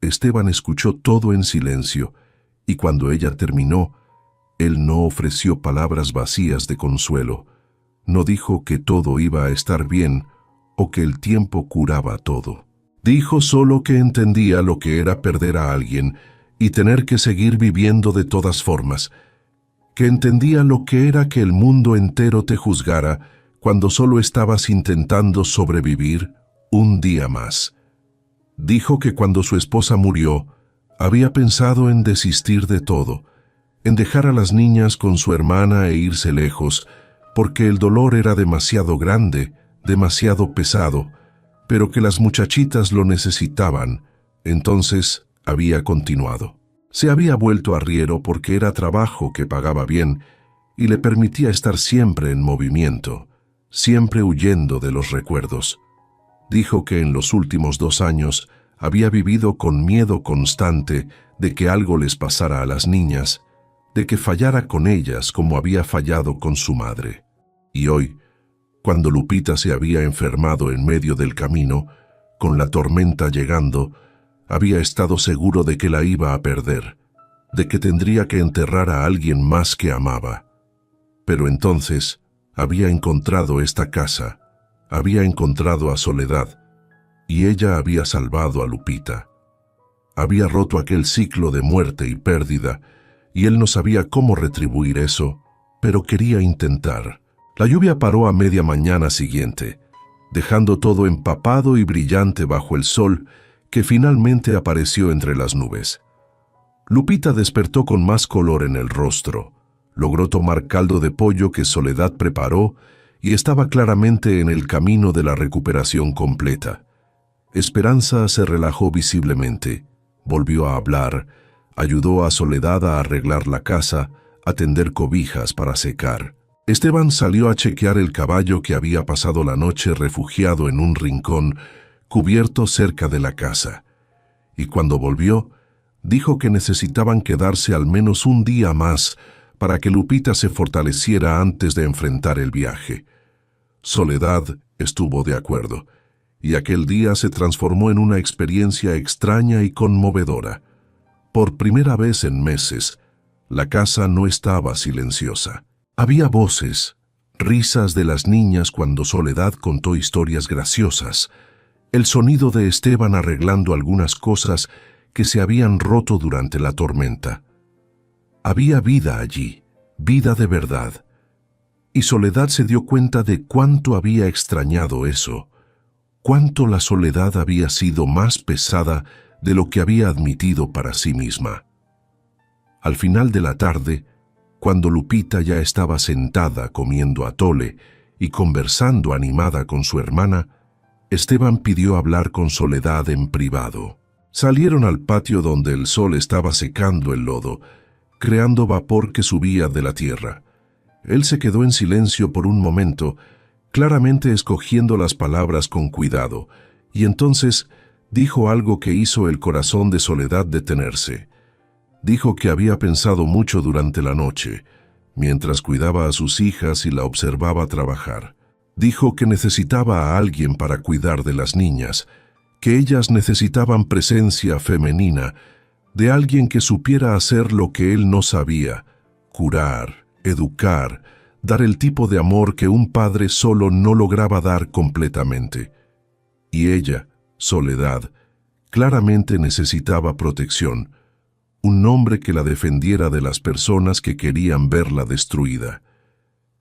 Speaker 1: Esteban escuchó todo en silencio, y cuando ella terminó, él no ofreció palabras vacías de consuelo, no dijo que todo iba a estar bien o que el tiempo curaba todo. Dijo solo que entendía lo que era perder a alguien y tener que seguir viviendo de todas formas, que entendía lo que era que el mundo entero te juzgara cuando solo estabas intentando sobrevivir un día más. Dijo que cuando su esposa murió, había pensado en desistir de todo, en dejar a las niñas con su hermana e irse lejos, porque el dolor era demasiado grande, demasiado pesado, pero que las muchachitas lo necesitaban. Entonces había continuado. Se había vuelto arriero porque era trabajo que pagaba bien y le permitía estar siempre en movimiento, siempre huyendo de los recuerdos. Dijo que en los últimos 2 años había vivido con miedo constante de que algo les pasara a las niñas, de que fallara con ellas como había fallado con su madre. Y hoy, cuando Lupita se había enfermado en medio del camino, con la tormenta llegando, había estado seguro de que la iba a perder, de que tendría que enterrar a alguien más que amaba. Pero entonces había encontrado esta casa, había encontrado a Soledad, y ella había salvado a Lupita. Había roto aquel ciclo de muerte y pérdida, y él no sabía cómo retribuir eso, pero quería intentar. La lluvia paró a media mañana siguiente, dejando todo empapado y brillante bajo el sol que finalmente apareció entre las nubes. Lupita despertó con más color en el rostro, logró tomar caldo de pollo que Soledad preparó y estaba claramente en el camino de la recuperación completa. Esperanza se relajó visiblemente, volvió a hablar, ayudó a Soledad a arreglar la casa, a tender cobijas para secar. Esteban salió a chequear el caballo que había pasado la noche refugiado en un rincón cubierto cerca de la casa, y cuando volvió, dijo que necesitaban quedarse al menos un día más para que Lupita se fortaleciera antes de enfrentar el viaje. Soledad estuvo de acuerdo, y aquel día se transformó en una experiencia extraña y conmovedora. Por primera vez en meses, la casa no estaba silenciosa. Había voces, risas de las niñas cuando Soledad contó historias graciosas, el sonido de Esteban arreglando algunas cosas que se habían roto durante la tormenta. Había vida allí, vida de verdad. Y Soledad se dio cuenta de cuánto había extrañado eso, cuánto la soledad había sido más pesada de lo que había admitido para sí misma. Al final de la tarde, cuando Lupita ya estaba sentada comiendo atole y conversando animada con su hermana, Esteban pidió hablar con Soledad en privado. Salieron al patio donde el sol estaba secando el lodo, creando vapor que subía de la tierra. Él se quedó en silencio por un momento, claramente escogiendo las palabras con cuidado, y entonces dijo algo que hizo el corazón de Soledad detenerse. Dijo que había pensado mucho durante la noche, mientras cuidaba a sus hijas y la observaba trabajar. Dijo que necesitaba a alguien para cuidar de las niñas, que ellas necesitaban presencia femenina, de alguien que supiera hacer lo que él no sabía, curar, educar, dar el tipo de amor que un padre solo no lograba dar completamente. Y ella, Soledad, claramente necesitaba protección, un hombre que la defendiera de las personas que querían verla destruida.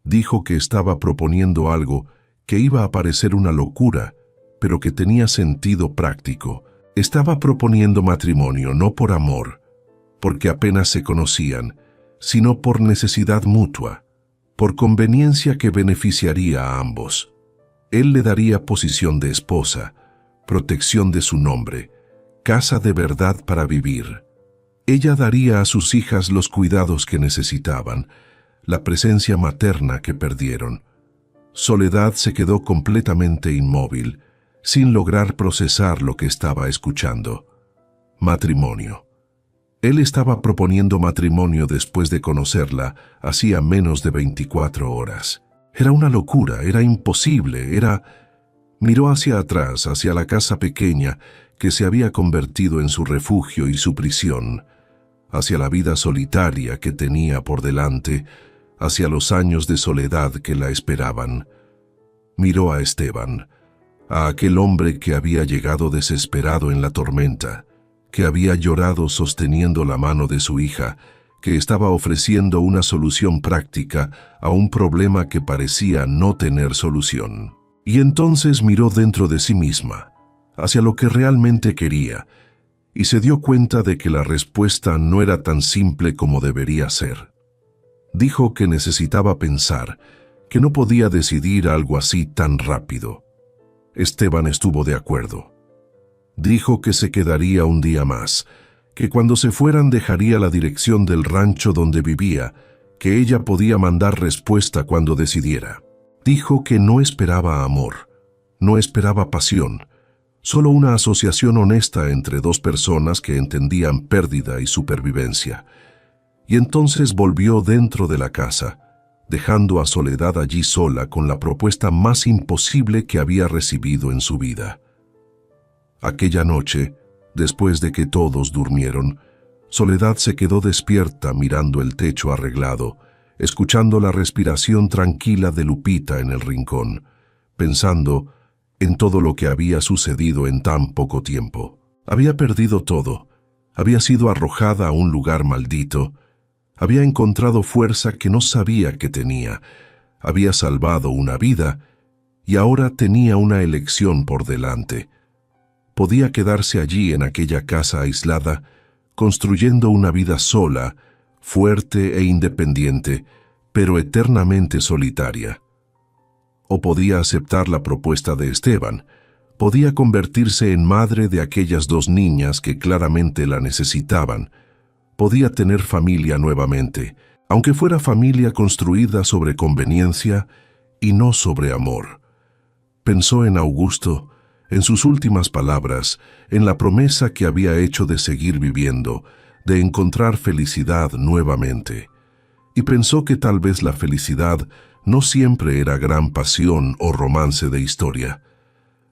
Speaker 1: Dijo que estaba proponiendo algo que iba a parecer una locura, pero que tenía sentido práctico. Estaba proponiendo matrimonio no por amor, porque apenas se conocían, sino por necesidad mutua, por conveniencia que beneficiaría a ambos. Él le daría posición de esposa, protección de su nombre, casa de verdad para vivir. Ella daría a sus hijas los cuidados que necesitaban, la presencia materna que perdieron. Soledad se quedó completamente inmóvil, sin lograr procesar lo que estaba escuchando. Matrimonio. Él estaba proponiendo matrimonio después de conocerla hacía menos de 24 horas. Era una locura, era imposible, Miró hacia atrás, hacia la casa pequeña que se había convertido en su refugio y su prisión, hacia la vida solitaria que tenía por delante, hacia los años de soledad que la esperaban. Miró a Esteban, a aquel hombre que había llegado desesperado en la tormenta, que había llorado sosteniendo la mano de su hija, que estaba ofreciendo una solución práctica a un problema que parecía no tener solución. Y entonces miró dentro de sí misma, hacia lo que realmente quería, y se dio cuenta de que la respuesta no era tan simple como debería ser. Dijo que necesitaba pensar, que no podía decidir algo así tan rápido. Esteban estuvo de acuerdo. Dijo que se quedaría un día más, que cuando se fueran dejaría la dirección del rancho donde vivía, que ella podía mandar respuesta cuando decidiera. Dijo que no esperaba amor, no esperaba pasión, solo una asociación honesta entre dos personas que entendían pérdida y supervivencia. Y entonces volvió dentro de la casa, dejando a Soledad allí sola con la propuesta más imposible que había recibido en su vida. Aquella noche, después de que todos durmieron, Soledad se quedó despierta mirando el techo arreglado, escuchando la respiración tranquila de Lupita en el rincón, pensando en todo lo que había sucedido en tan poco tiempo. Había perdido todo, había sido arrojada a un lugar maldito, había encontrado fuerza que no sabía que tenía, había salvado una vida y ahora tenía una elección por delante. Podía quedarse allí en aquella casa aislada, construyendo una vida sola, fuerte e independiente, pero eternamente solitaria. O podía aceptar la propuesta de Esteban, podía convertirse en madre de aquellas dos niñas que claramente la necesitaban, podía tener familia nuevamente, aunque fuera familia construida sobre conveniencia y no sobre amor. Pensó en Augusto, en sus últimas palabras, en la promesa que había hecho de seguir viviendo, de encontrar felicidad nuevamente. Y pensó que tal vez la felicidad no siempre era gran pasión o romance de historia.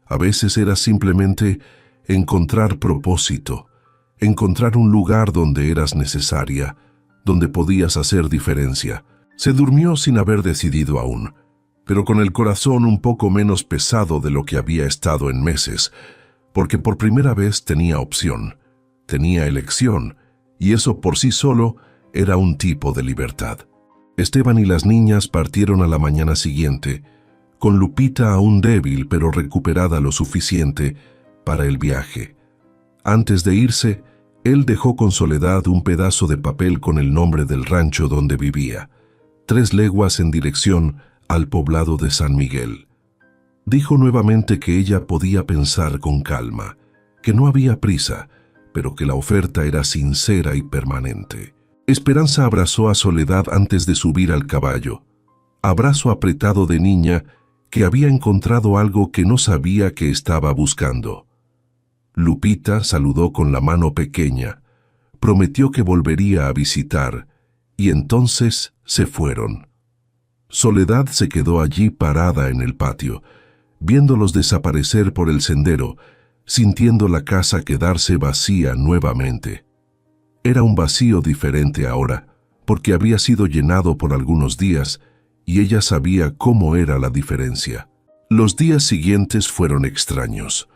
Speaker 1: A veces era simplemente encontrar propósito, encontrar un lugar donde eras necesaria, donde podías hacer diferencia. Se durmió sin haber decidido aún, pero con el corazón un poco menos pesado de lo que había estado en meses, porque por primera vez tenía opción, tenía elección, y eso por sí solo era un tipo de libertad. Esteban y las niñas partieron a la mañana siguiente, con Lupita aún débil pero recuperada lo suficiente para el viaje. Antes de irse, él dejó con Soledad un pedazo de papel con el nombre del rancho donde vivía, 3 leguas en dirección al poblado de San Miguel. Dijo nuevamente que ella podía pensar con calma, que no había prisa, pero que la oferta era sincera y permanente. Esperanza abrazó a Soledad antes de subir al caballo, abrazo apretado de niña que había encontrado algo que no sabía que estaba buscando. Lupita saludó con la mano pequeña, prometió que volvería a visitar, y entonces se fueron. Soledad se quedó allí parada en el patio, viéndolos desaparecer por el sendero, sintiendo la casa quedarse vacía nuevamente. Era un vacío diferente ahora, porque había sido llenado por algunos días, y ella sabía cómo era la diferencia. Los días siguientes fueron extraños.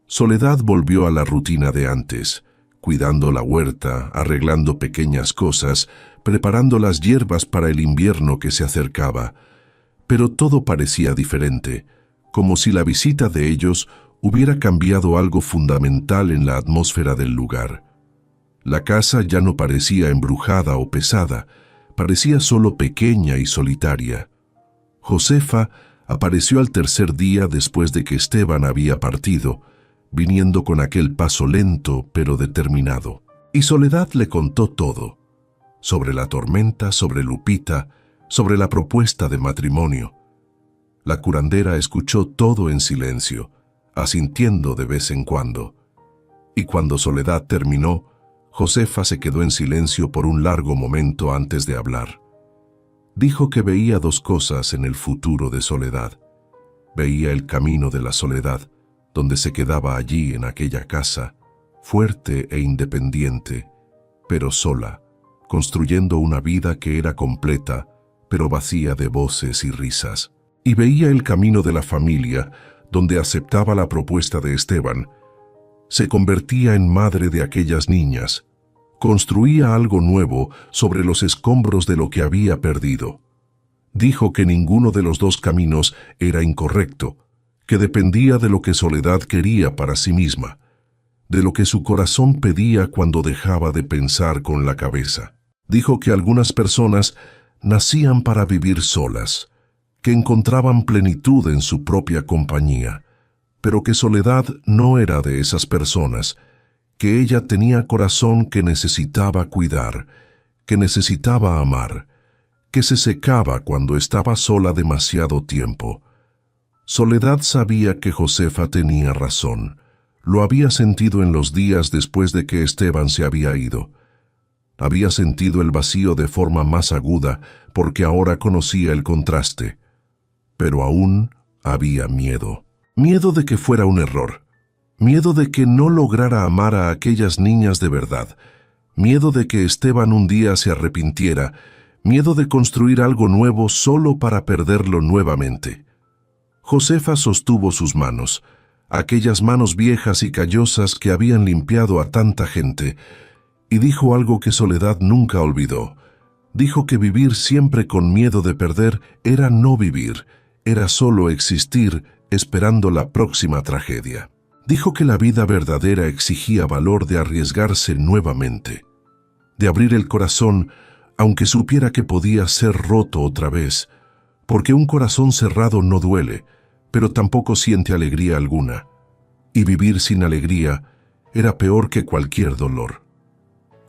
Speaker 1: Soledad volvió a la rutina de antes, cuidando la huerta, arreglando pequeñas cosas, preparando las hierbas para el invierno que se acercaba. Pero todo parecía diferente, como si la visita de ellos hubiera cambiado algo fundamental en la atmósfera del lugar. La casa ya no parecía embrujada o pesada, parecía solo pequeña y solitaria. Josefa apareció al tercer día después de que Esteban había partido, viniendo con aquel paso lento pero determinado. Y Soledad le contó todo, sobre la tormenta, sobre Lupita, sobre la propuesta de matrimonio. La curandera escuchó todo en silencio, asintiendo de vez en cuando. Y cuando Soledad terminó, Josefa se quedó en silencio por un largo momento antes de hablar. Dijo que veía dos cosas en el futuro de Soledad. Veía el camino de la soledad, donde se quedaba allí en aquella casa, fuerte e independiente, pero sola, construyendo una vida que era completa, pero vacía de voces y risas. Y veía el camino de la familia, donde aceptaba la propuesta de Esteban. Se convertía en madre de aquellas niñas. Construía algo nuevo sobre los escombros de lo que había perdido. Dijo que ninguno de los dos caminos era incorrecto, que dependía de lo que Soledad quería para sí misma, de lo que su corazón pedía cuando dejaba de pensar con la cabeza. Dijo que algunas personas nacían para vivir solas, que encontraban plenitud en su propia compañía, pero que Soledad no era de esas personas, que ella tenía corazón que necesitaba cuidar, que necesitaba amar, que se secaba cuando estaba sola demasiado tiempo. Soledad sabía que Josefa tenía razón. Lo había sentido en los días después de que Esteban se había ido. Había sentido el vacío de forma más aguda porque ahora conocía el contraste. Pero aún había miedo. Miedo de que fuera un error. Miedo de que no lograra amar a aquellas niñas de verdad. Miedo de que Esteban un día se arrepintiera. Miedo de construir algo nuevo solo para perderlo nuevamente. Josefa sostuvo sus manos, aquellas manos viejas y callosas que habían limpiado a tanta gente, y dijo algo que Soledad nunca olvidó. Dijo que vivir siempre con miedo de perder era no vivir, era solo existir esperando la próxima tragedia. Dijo que la vida verdadera exigía valor de arriesgarse nuevamente, de abrir el corazón aunque supiera que podía ser roto otra vez, porque un corazón cerrado no duele, pero tampoco siente alegría alguna, y vivir sin alegría era peor que cualquier dolor.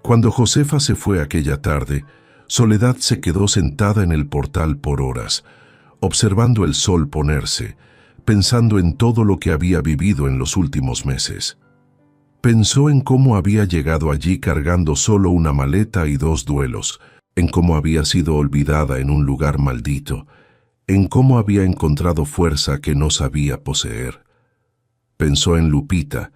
Speaker 1: Cuando Josefa se fue aquella tarde, Soledad se quedó sentada en el portal por horas, observando el sol ponerse, pensando en todo lo que había vivido en los últimos meses. Pensó en cómo había llegado allí cargando solo una maleta y 2 duelos, en cómo había sido olvidada en un lugar maldito, en cómo había encontrado fuerza que no sabía poseer. Pensó en Lupita,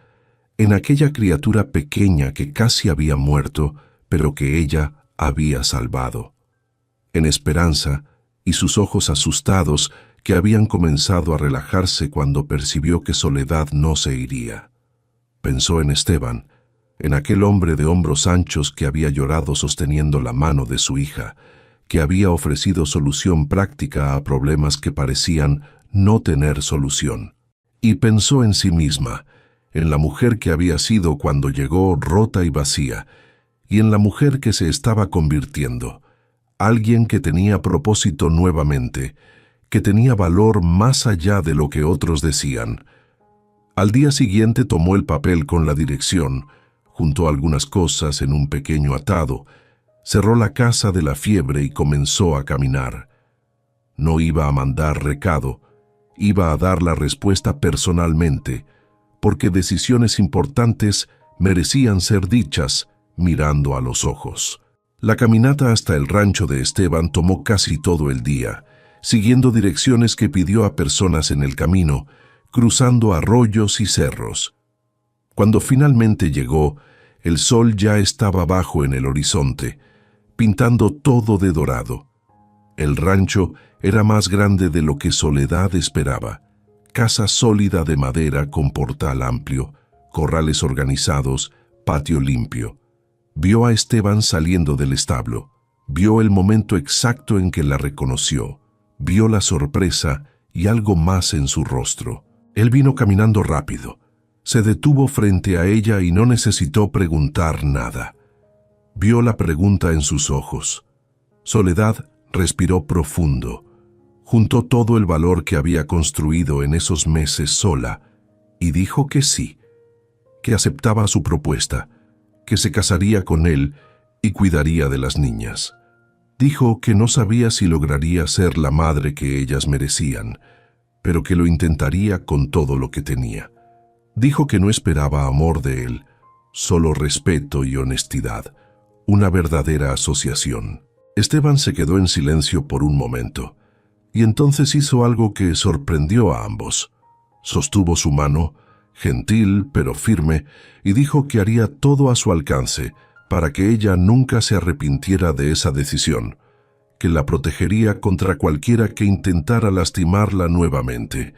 Speaker 1: en aquella criatura pequeña que casi había muerto, pero que ella había salvado. En Esperanza, y sus ojos asustados que habían comenzado a relajarse cuando percibió que Soledad no se iría. Pensó en Esteban, en aquel hombre de hombros anchos que había llorado sosteniendo la mano de su hija, que había ofrecido solución práctica a problemas que parecían no tener solución. Y pensó en sí misma, en la mujer que había sido cuando llegó rota y vacía, y en la mujer que se estaba convirtiendo, alguien que tenía propósito nuevamente, que tenía valor más allá de lo que otros decían. Al día siguiente tomó el papel con la dirección, juntó algunas cosas en un pequeño atado, cerró la casa de la fiebre y comenzó a caminar. No iba a mandar recado, iba a dar la respuesta personalmente, porque decisiones importantes merecían ser dichas mirando a los ojos. La caminata hasta el rancho de Esteban tomó casi todo el día, siguiendo direcciones que pidió a personas en el camino, cruzando arroyos y cerros. Cuando finalmente llegó, el sol ya estaba bajo en el horizonte, pintando todo de dorado. El rancho era más grande de lo que Soledad esperaba. Casa sólida de madera con portal amplio, corrales organizados, patio limpio. Vio a Esteban saliendo del establo. Vio el momento exacto en que la reconoció. Vio la sorpresa y algo más en su rostro. Él vino caminando rápido. Se detuvo frente a ella y no necesitó preguntar nada. Vio la pregunta en sus ojos. Soledad respiró profundo. Juntó todo el valor que había construido en esos meses sola y dijo que sí, que aceptaba su propuesta, que se casaría con él y cuidaría de las niñas. Dijo que no sabía si lograría ser la madre que ellas merecían, pero que lo intentaría con todo lo que tenía. Dijo que no esperaba amor de él, solo respeto y honestidad, una verdadera asociación. Esteban se quedó en silencio por un momento, y entonces hizo algo que sorprendió a ambos. Sostuvo su mano, gentil pero firme, y dijo que haría todo a su alcance para que ella nunca se arrepintiera de esa decisión, que la protegería contra cualquiera que intentara lastimarla nuevamente,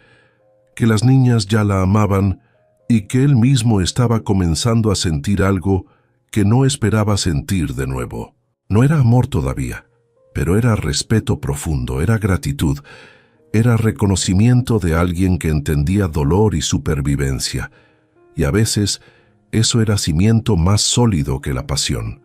Speaker 1: que las niñas ya la amaban y que él mismo estaba comenzando a sentir algo que no esperaba sentir de nuevo. No era amor todavía, pero era respeto profundo, era gratitud, era reconocimiento de alguien que entendía dolor y supervivencia, y a veces eso era cimiento más sólido que la pasión.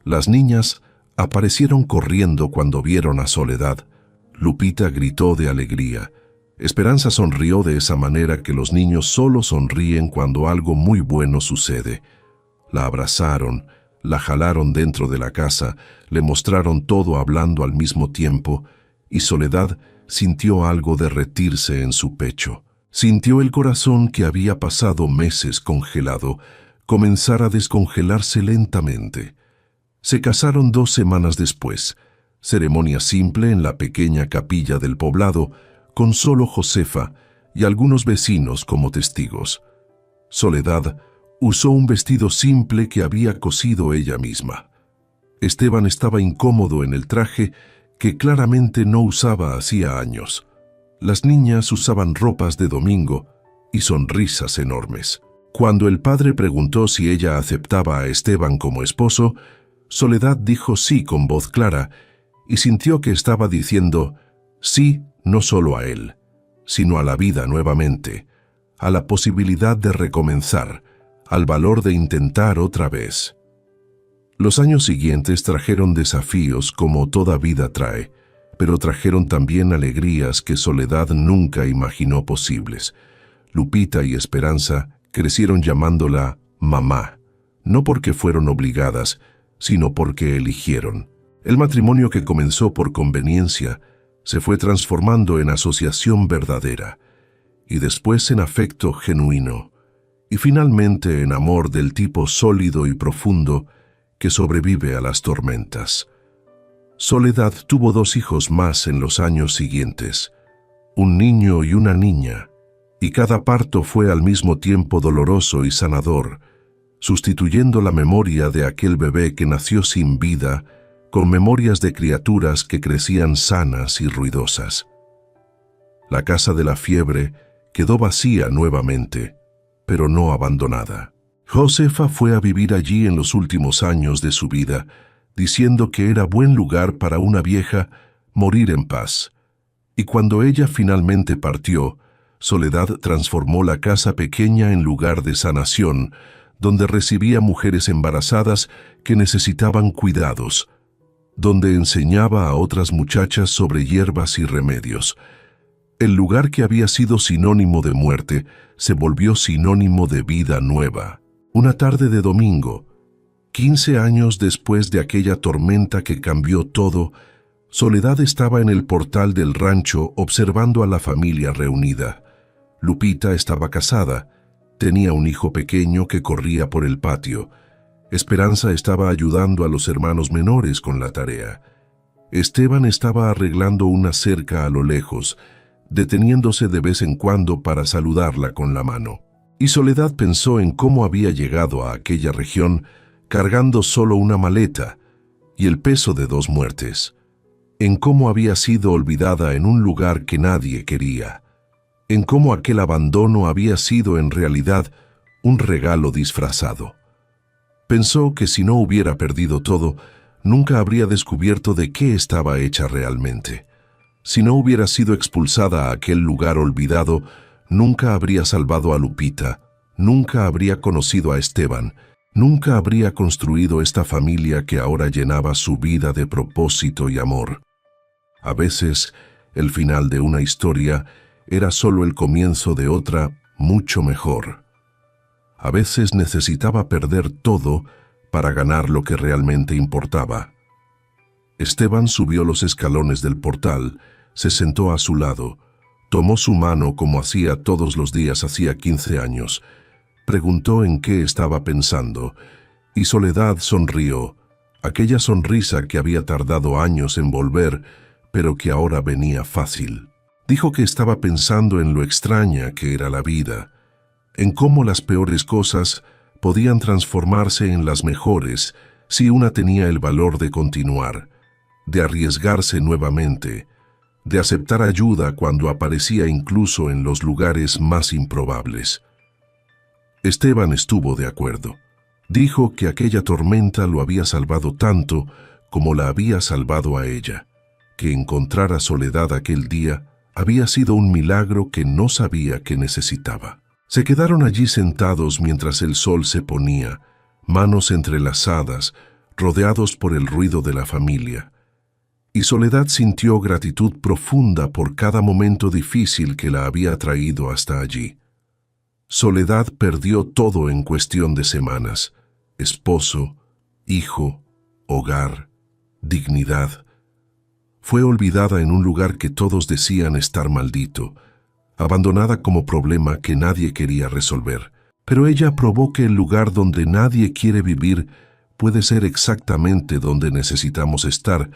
Speaker 1: Las niñas aparecieron corriendo cuando vieron a Soledad. Lupita gritó de alegría. Esperanza sonrió de esa manera que los niños solo sonríen cuando algo muy bueno sucede. La abrazaron, la jalaron dentro de la casa, le mostraron todo hablando al mismo tiempo, y Soledad sintió algo derretirse en su pecho. Sintió el corazón que había pasado meses congelado comenzar a descongelarse lentamente. Se casaron 2 semanas después, ceremonia simple en la pequeña capilla del poblado, con solo Josefa y algunos vecinos como testigos. Soledad usó un vestido simple que había cosido ella misma. Esteban estaba incómodo en el traje que claramente no usaba hacía años. Las niñas usaban ropas de domingo y sonrisas enormes. Cuando el padre preguntó si ella aceptaba a Esteban como esposo, Soledad dijo sí con voz clara y sintió que estaba diciendo sí no solo a él, sino a la vida nuevamente, a la posibilidad de recomenzar, al valor de intentar otra vez. Los años siguientes trajeron desafíos como toda vida trae, pero trajeron también alegrías que Soledad nunca imaginó posibles. Lupita y Esperanza crecieron llamándola mamá, no porque fueron obligadas, sino porque eligieron. El matrimonio que comenzó por conveniencia se fue transformando en asociación verdadera, y después en afecto genuino, y finalmente en amor del tipo sólido y profundo que sobrevive a las tormentas. Soledad tuvo 2 hijos más en los años siguientes, un niño y una niña, y cada parto fue al mismo tiempo doloroso y sanador, sustituyendo la memoria de aquel bebé que nació sin vida con memorias de criaturas que crecían sanas y ruidosas. La casa de la fiebre quedó vacía nuevamente, pero no abandonada. Josefa fue a vivir allí en los últimos años de su vida, diciendo que era buen lugar para una vieja morir en paz. Y cuando ella finalmente partió, Soledad transformó la casa pequeña en lugar de sanación, donde recibía mujeres embarazadas que necesitaban cuidados, donde enseñaba a otras muchachas sobre hierbas y remedios. El lugar que había sido sinónimo de muerte se volvió sinónimo de vida nueva. Una tarde de domingo, 15 años después de aquella tormenta que cambió todo, Soledad estaba en el portal del rancho observando a la familia reunida. Lupita estaba casada, tenía un hijo pequeño que corría por el patio. Esperanza estaba ayudando a los hermanos menores con la tarea. Esteban estaba arreglando una cerca a lo lejos, deteniéndose de vez en cuando para saludarla con la mano. Y Soledad pensó en cómo había llegado a aquella región cargando solo una maleta y el peso de 2 muertes, en cómo había sido olvidada en un lugar que nadie quería, en cómo aquel abandono había sido en realidad un regalo disfrazado. Pensó que si no hubiera perdido todo, nunca habría descubierto de qué estaba hecha realmente. Si no hubiera sido expulsada a aquel lugar olvidado, nunca habría salvado a Lupita, nunca habría conocido a Esteban, nunca habría construido esta familia que ahora llenaba su vida de propósito y amor. A veces, el final de una historia era solo el comienzo de otra mucho mejor. A veces necesitaba perder todo para ganar lo que realmente importaba. Esteban subió los escalones del portal, se sentó a su lado, tomó su mano como hacía todos los días hacía 15 años, preguntó en qué estaba pensando, y Soledad sonrió, aquella sonrisa que había tardado años en volver, pero que ahora venía fácil. Dijo que estaba pensando en lo extraña que era la vida, en cómo las peores cosas podían transformarse en las mejores si una tenía el valor de continuar, de arriesgarse nuevamente, de aceptar ayuda cuando aparecía incluso en los lugares más improbables. Esteban estuvo de acuerdo. Dijo que aquella tormenta lo había salvado tanto como la había salvado a ella, que encontrar a Soledad aquel día había sido un milagro que no sabía que necesitaba. Se quedaron allí sentados mientras el sol se ponía, manos entrelazadas, rodeados por el ruido de la familia. Y Soledad sintió gratitud profunda por cada momento difícil que la había traído hasta allí. Soledad perdió todo en cuestión de semanas: esposo, hijo, hogar, dignidad. Fue olvidada en un lugar que todos decían estar maldito, abandonada como problema que nadie quería resolver. Pero ella probó que el lugar donde nadie quiere vivir puede ser exactamente donde necesitamos estar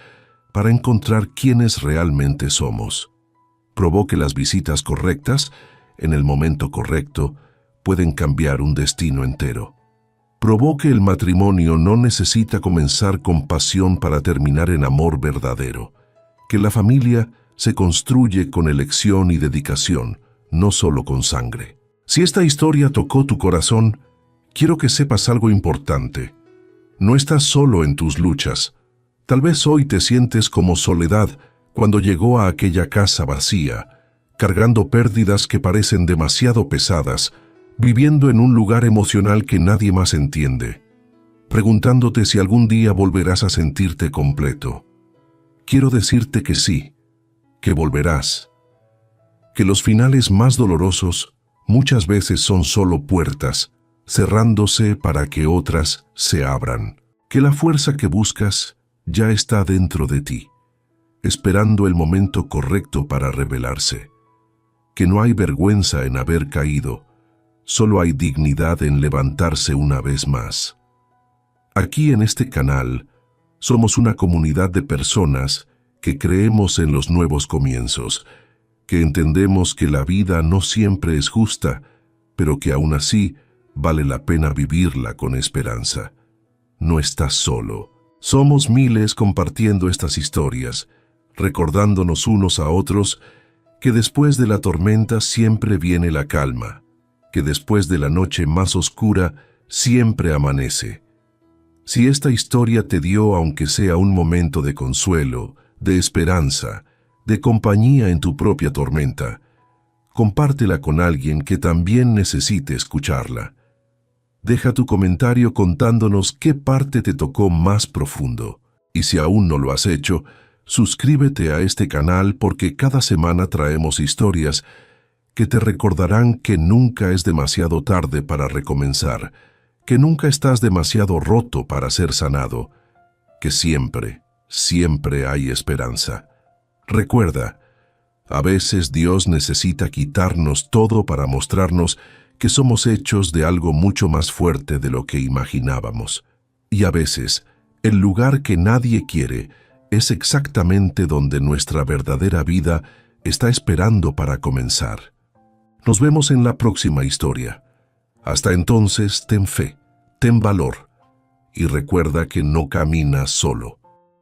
Speaker 1: para encontrar quiénes realmente somos. Probó que las visitas correctas, en el momento correcto, pueden cambiar un destino entero. Probó que el matrimonio no necesita comenzar con pasión para terminar en amor verdadero, que la familia se construye con elección y dedicación, no solo con sangre. Si esta historia tocó tu corazón, quiero que sepas algo importante. No estás solo en tus luchas. Tal vez hoy te sientes como Soledad cuando llegó a aquella casa vacía, cargando pérdidas que parecen demasiado pesadas, viviendo en un lugar emocional que nadie más entiende, preguntándote si algún día volverás a sentirte completo. Quiero decirte que sí, que volverás, que los finales más dolorosos muchas veces son solo puertas, cerrándose para que otras se abran, que la fuerza que buscas ya está dentro de ti, esperando el momento correcto para revelarse, que no hay vergüenza en haber caído, solo hay dignidad en levantarse una vez más. Aquí en este canal somos una comunidad de personas que creemos en los nuevos comienzos, que entendemos que la vida no siempre es justa, pero que aún así vale la pena vivirla con esperanza. No estás solo. Somos miles compartiendo estas historias, recordándonos unos a otros que después de la tormenta siempre viene la calma, que después de la noche más oscura siempre amanece. Si esta historia te dio aunque sea un momento de consuelo, de esperanza, de compañía en tu propia tormenta, compártela con alguien que también necesite escucharla. Deja tu comentario contándonos qué parte te tocó más profundo. Y si aún no lo has hecho, suscríbete a este canal porque cada semana traemos historias que te recordarán que nunca es demasiado tarde para recomenzar, que nunca estás demasiado roto para ser sanado, que siempre, siempre hay esperanza. Recuerda, a veces Dios necesita quitarnos todo para mostrarnos que somos hechos de algo mucho más fuerte de lo que imaginábamos. Y a veces, el lugar que nadie quiere es exactamente donde nuestra verdadera vida está esperando para comenzar. Nos vemos en la próxima historia. Hasta entonces, ten fe, ten valor y recuerda que no caminas solo.